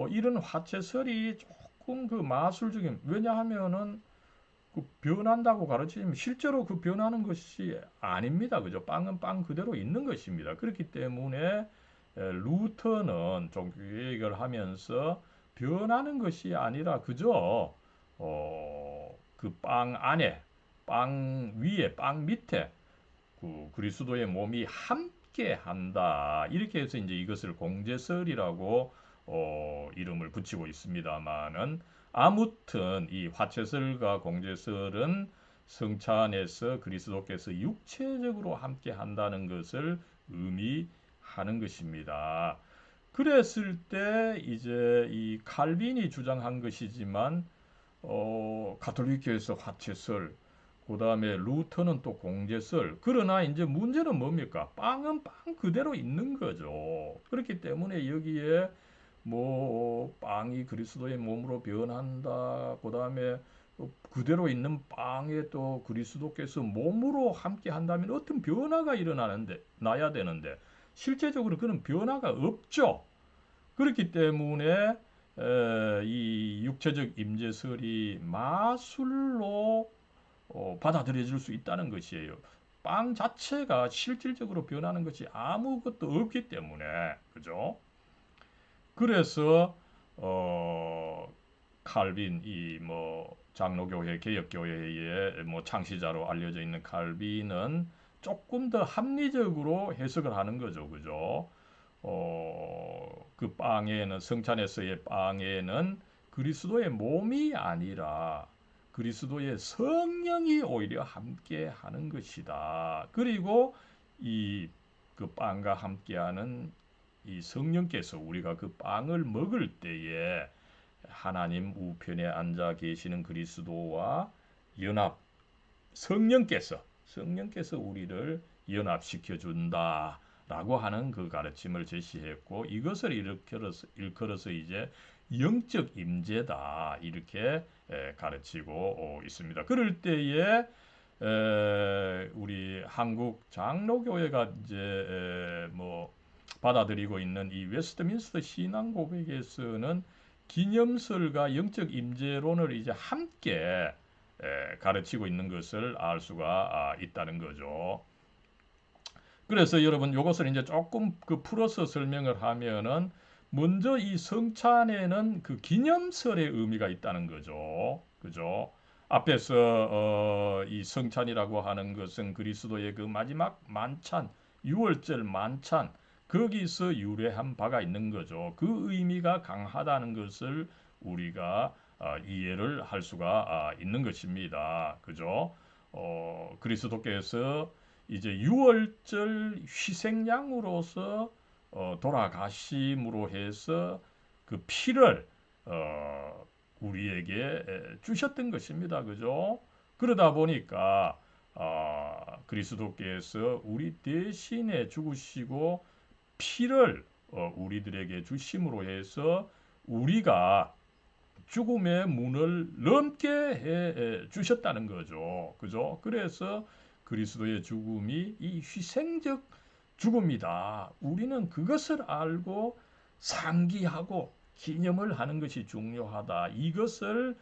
이런 화채설이 조금 그 마술적인 왜냐하면은 그 변한다고 가르치면 실제로 그 변하는 것이 아닙니다. 그죠? 빵은 빵 그대로 있는 것입니다. 그렇기 때문에 루터는 종교개혁을 하면서 변하는 것이 아니라 그저 그 빵 안에 빵 위에 빵 밑에 그 그리스도의 몸이 함께 한다. 이렇게 해서 이제 이것을 공제설이라고 이름을 붙이고 있습니다만은 아무튼 이 화채설과 공제설은 성찬에서 그리스도께서 육체적으로 함께 한다는 것을 의미하는 것입니다. 그랬을 때 이제 이 칼빈이 주장한 것이지만 가톨릭교에서 화채설, 그 다음에 루터는 또 공제설. 그러나 이제 문제는 뭡니까? 빵은 빵 그대로 있는 거죠. 그렇기 때문에 여기에 뭐 빵이 그리스도의 몸으로 변한다. 그 다음에 그대로 있는 빵에 또 그리스도께서 몸으로 함께 한다면 어떤 변화가 일어나는데 나야 되는데 실제적으로 그런 변화가 없죠. 그렇기 때문에 이 육체적 임재설이 마술로 받아들여질 수 있다는 것이에요. 빵 자체가 실질적으로 변하는 것이 아무것도 없기 때문에 그죠? 그래서 칼빈 이 뭐 장로교회 개혁교회의 뭐 창시자로 알려져 있는 칼빈은 조금 더 합리적으로 해석을 하는 거죠, 그죠? 그 빵에는 성찬에서의 빵에는 그리스도의 몸이 아니라 그리스도의 성령이 오히려 함께 하는 것이다. 그리고 이 그 빵과 함께하는 이 성령께서 우리가 그 빵을 먹을 때에 하나님 우편에 앉아 계시는 그리스도와 연합 성령께서 우리를 연합시켜 준다라고 하는 그 가르침을 제시했고 이것을 일컬어서 이제 영적 임재다 이렇게 가르치고 있습니다. 그럴 때에 우리 한국 장로교회가 이제 뭐 받아들이고 있는 이 웨스트민스터 신앙 고백에서는 기념설과 영적 임재론을 이제 함께 가르치고 있는 것을 알 수가 있다는 거죠. 그래서 여러분 이것을 이제 조금 그 풀어서 설명을 하면은 먼저 이 성찬에는 그 기념설의 의미가 있다는 거죠. 그죠? 앞에서 이 성찬이라고 하는 것은 그리스도의 그 마지막 만찬, 유월절 만찬 거기서 유래한 바가 있는 거죠. 그 의미가 강하다는 것을 우리가 이해를 할 수가 있는 것입니다. 그죠? 그리스도께서 이제 유월절 희생양으로서 돌아가심으로 해서 그 피를 우리에게 주셨던 것입니다. 그죠? 그러다 보니까 그리스도께서 우리 대신에 죽으시고 피를 우리들에게 주심으로 해서 우리가 죽음의 문을 넘게 해 주셨다는 거죠. 그죠? 그래서 그리스도의 죽음이 이 희생적 죽음이다. 우리는 그것을 알고 상기하고 기념을 하는 것이 중요하다. 이것을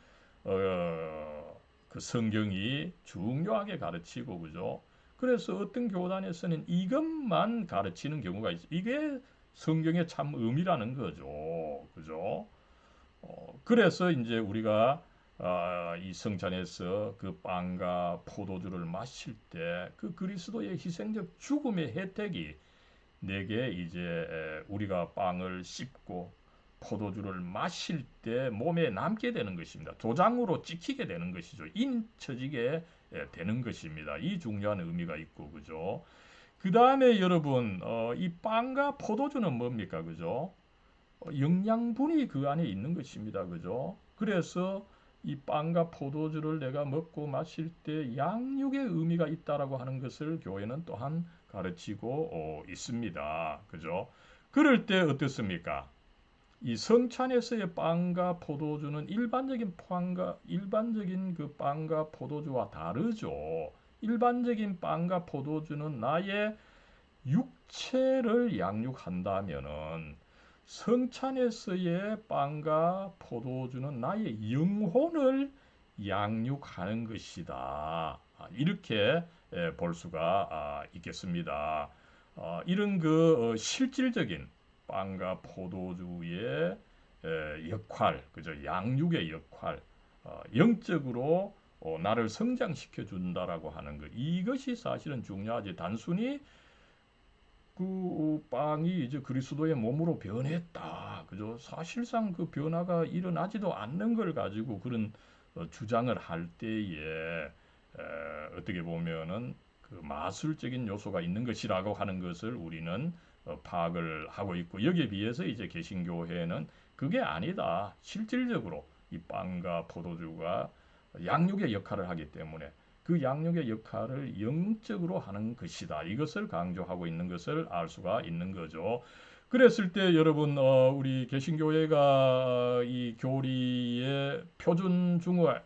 그 성경이 중요하게 가르치고 그죠? 그래서 어떤 교단에서는 이것만 가르치는 경우가 있어. 이게 성경의 참 의미라는 거죠. 그죠? 그래서 이제 우리가 이 성찬에서 그 빵과 포도주를 마실 때 그 그리스도의 희생적 죽음의 혜택이 내게 이제 우리가 빵을 씹고 포도주를 마실 때 몸에 남게 되는 것입니다. 도장으로 찍히게 되는 것이죠. 인쳐지게 되는 것입니다. 이 중요한 의미가 있고 그죠. 그 다음에 여러분 이 빵과 포도주는 뭡니까 그죠? 영양분이 그 안에 있는 것입니다. 그죠? 그래서 이 빵과 포도주를 내가 먹고 마실 때 양육의 의미가 있다라고 하는 것을 교회는 또한 가르치고 있습니다. 그죠? 그럴 때 어떻습니까? 이 성찬에서의 빵과 포도주는 일반적인 그 빵과 포도주와 다르죠. 일반적인 빵과 포도주는 나의 육체를 양육한다면은 성찬에서의 빵과 포도주는 나의 영혼을 양육하는 것이다. 이렇게 볼 수가 있겠습니다. 이런 그 실질적인 빵과 포도주의 역할, 그죠? 양육의 역할, 영적으로 나를 성장시켜 준다라고 하는 것. 이것이 사실은 중요하지. 단순히 그 빵이 이제 그리스도의 몸으로 변했다. 그죠? 사실상 그 변화가 일어나지도 않는 걸 가지고 그런 주장을 할 때에 어떻게 보면은 그 마술적인 요소가 있는 것이라고 하는 것을 우리는 파악을 하고 있고 여기에 비해서 이제 개신교회는 그게 아니다. 실질적으로 이 빵과 포도주가 양육의 역할을 하기 때문에 그 양육의 역할을 영적으로 하는 것이다. 이것을 강조하고 있는 것을 알 수가 있는 거죠. 그랬을 때 여러분 우리 개신교회가 이 교리의 표준 중어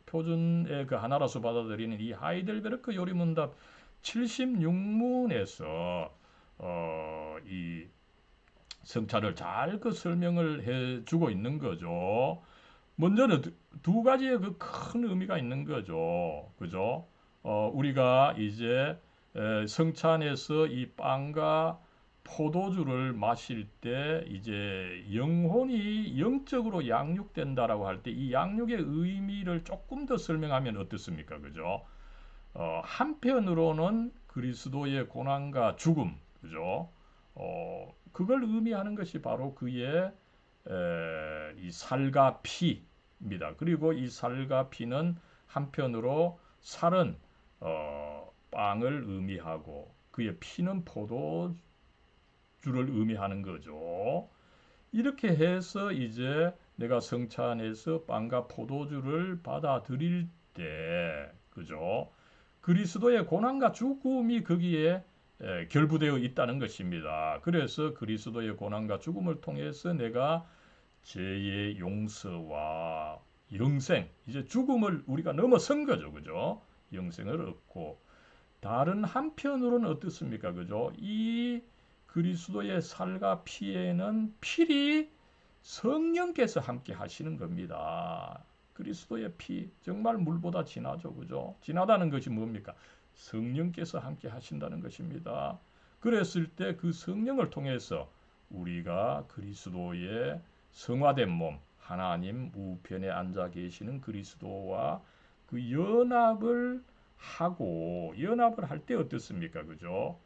표준의 그 하나로서 받아들이는 이 하이델베르크 요리문답 76문에서 이 성찰을 잘 그 설명을 해주고 있는 거죠. 먼저는 두 가지의 그 큰 의미가 있는 거죠. 그죠? 우리가 이제 성찬에서 이 빵과 포도주를 마실 때 이제 영혼이 영적으로 양육된다라고 할 때 이 양육의 의미를 조금 더 설명하면 어떻습니까? 그죠? 한편으로는 그리스도의 고난과 죽음, 그죠? 그걸 의미하는 것이 바로 그의 이 살과 피입니다. 그리고 이 살과 피는 한편으로 살은 빵을 의미하고 그의 피는 포도주를 의미하는 거죠. 이렇게 해서 이제 내가 성찬에서 빵과 포도주를 받아들일 때, 그죠? 그리스도의 고난과 죽음이 거기에 결부되어 있다는 것입니다. 그래서 그리스도의 고난과 죽음을 통해서 내가 죄의 용서와 영생, 이제 죽음을 우리가 넘어선 거죠. 그죠? 영생을 얻고 다른 한편으로는 어떻습니까? 그죠? 이 그리스도의 살과 피에는 필히 성령께서 함께 하시는 겁니다. 그리스도의 피 정말 물보다 진하죠, 그죠? 진하다는 것이 뭡니까? 성령께서 함께 하신다는 것입니다. 그랬을 때 그 성령을 통해서 우리가 그리스도의 성화된 몸, 하나님 우편에 앉아 계시는 그리스도와 그 연합을 할 때 어떻습니까? 그죠?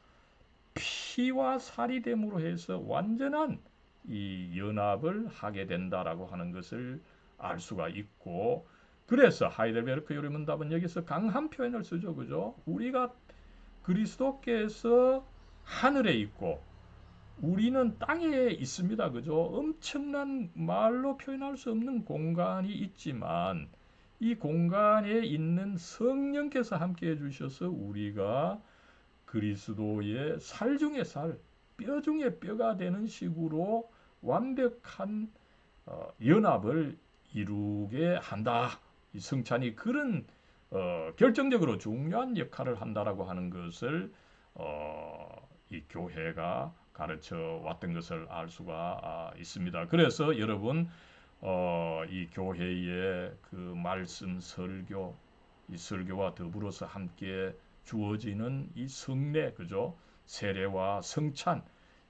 피와 살이 됨으로 해서 완전한 이 연합을 하게 된다라고 하는 것을 알 수가 있고, 그래서 하이델베르크 요리문답은 여기서 강한 표현을 쓰죠. 그죠? 우리가 그리스도께서 하늘에 있고 우리는 땅에 있습니다. 그죠? 엄청난 말로 표현할 수 없는 공간이 있지만 이 공간에 있는 성령께서 함께 해주셔서 우리가 그리스도의 살 중에 살, 뼈 중에 뼈가 되는 식으로 완벽한 연합을 이루게 한다. 이 성찬이 그런 결정적으로 중요한 역할을 한다라고 하는 것을 이 교회가 가르쳐 왔던 것을 알 수가 있습니다. 그래서 여러분 이 교회의 그 말씀 설교, 이 설교와 더불어서 함께 주어지는 이 성례, 그죠? 세례와 성찬,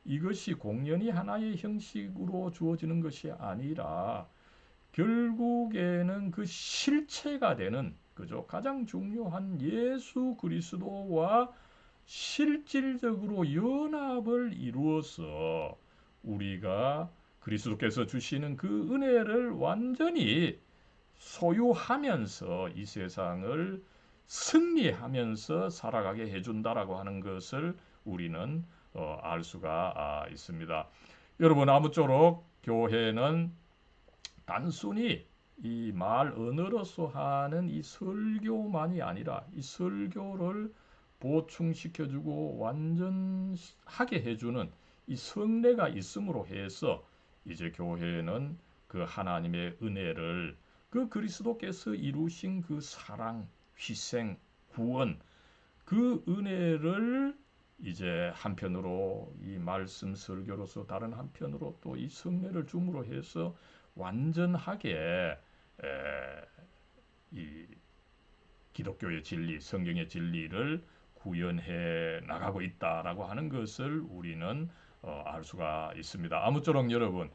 이것이 공연히 하나의 형식으로 주어지는 것이 아니라 결국에는 그 실체가 되는, 그죠? 가장 중요한 예수 그리스도와 실질적으로 연합을 이루어서 우리가 그리스도께서 주시는 그 은혜를 완전히 소유하면서 이 세상을 승리하면서 살아가게 해준다라고 하는 것을 우리는 알 수가 있습니다. 여러분, 아무쪼록 교회는 단순히 이 말 언어로서 하는 이 설교만이 아니라 이 설교를 보충시켜주고 완전하게 해주는 이 성례가 있음으로 해서 이제 교회는 그 하나님의 은혜를, 그 그리스도께서 이루신 그 사랑, 희생, 구원, 그 은혜를 이제 한편으로 이 말씀 설교로서, 다른 한편으로 또 이 성례를 줌으로 해서 완전하게 이 기독교의 진리, 성경의 진리를 구현해 나가고 있다라고 하는 것을 우리는 알 수가 있습니다. 아무쪼록 여러분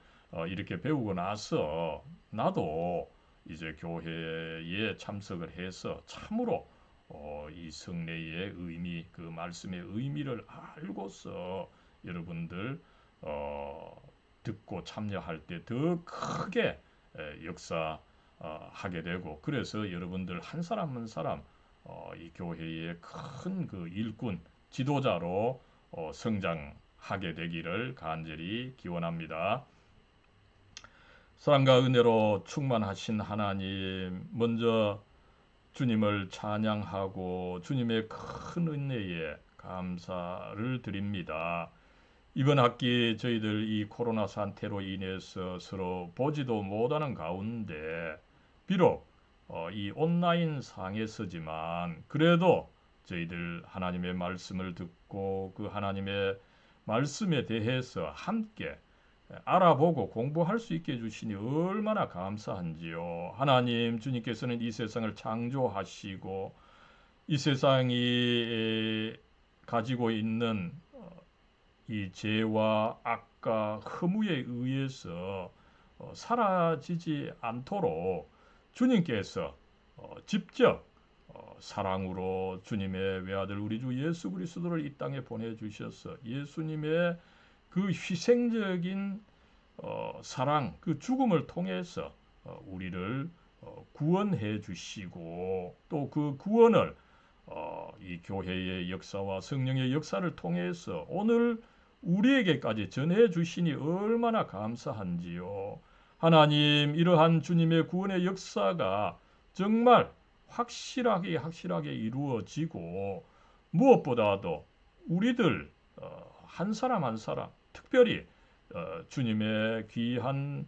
이렇게 배우고 나서 나도 이제 교회에 참석을 해서 참으로 이 성례의 의미, 그 말씀의 의미를 알고서 여러분들 듣고 참여할 때 더 크게 역사하게 되고, 그래서 여러분들 한 사람 한 사람 이 교회의 큰 그 일꾼, 지도자로 성장하게 되기를 간절히 기원합니다. 사랑과 은혜로 충만하신 하나님, 먼저 주님을 찬양하고 주님의 큰 은혜에 감사를 드립니다. 이번 학기 저희들 이 코로나 사태로 인해서 서로 보지도 못하는 가운데 비록 이 온라인 상에서지만 그래도 저희들 하나님의 말씀을 듣고 그 하나님의 말씀에 대해서 함께 알아보고 공부할 수 있게 해주시니 얼마나 감사한지요. 하나님, 주님께서는 이 세상을 창조하시고 이 세상이 가지고 있는 이 죄와 악과 허무에 의해서 사라지지 않도록 주님께서 직접 사랑으로 주님의 외아들 우리 주 예수 그리스도를 이 땅에 보내주셔서 예수님의 그 희생적인 사랑, 그 죽음을 통해서 우리를 구원해 주시고 또 그 구원을 이 교회의 역사와 성령의 역사를 통해서 오늘 우리에게까지 전해 주시니 얼마나 감사한지요. 하나님, 이러한 주님의 구원의 역사가 정말 확실하게 이루어지고 무엇보다도 우리들 한 사람 한 사람 특별히 주님의 귀한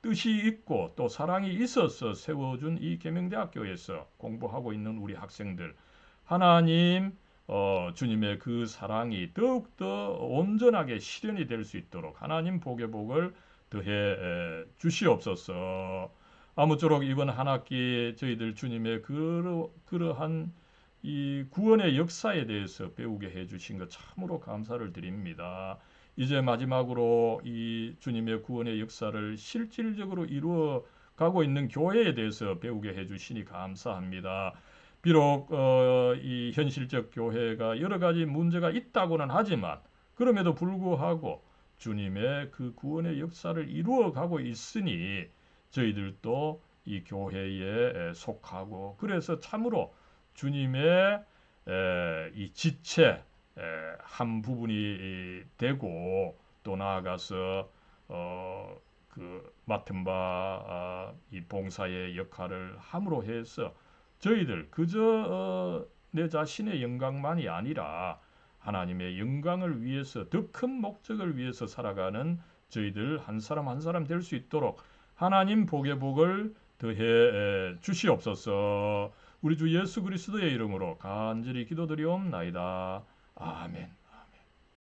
뜻이 있고 또 사랑이 있어서 세워준 이 계명대학교에서 공부하고 있는 우리 학생들, 하나님 주님의 그 사랑이 더욱더 온전하게 실현이 될 수 있도록 하나님 복의 복을 더해 주시옵소서. 아무쪼록 이번 한 학기 저희들 주님의 그러한 이 구원의 역사에 대해서 배우게 해주신 것 참으로 감사를 드립니다. 이제 마지막으로 이 주님의 구원의 역사를 실질적으로 이루어 가고 있는 교회에 대해서 배우게 해주시니 감사합니다. 비록 이 현실적 교회가 여러 가지 문제가 있다고는 하지만 그럼에도 불구하고 주님의 그 구원의 역사를 이루어 가고 있으니 저희들도 이 교회에 속하고 그래서 참으로 주님의 이 지체 한 부분이 되고 또 나아가서 그 맡은 바 이 봉사의 역할을 함으로 해서 저희들 그저 내 자신의 영광만이 아니라 하나님의 영광을 위해서 더 큰 목적을 위해서 살아가는 저희들 한 사람 한 사람 될 수 있도록 하나님 복의 복을 더해 주시옵소서. 우리 주 예수 그리스도의 이름으로 간절히 기도드리옵나이다. 아멘.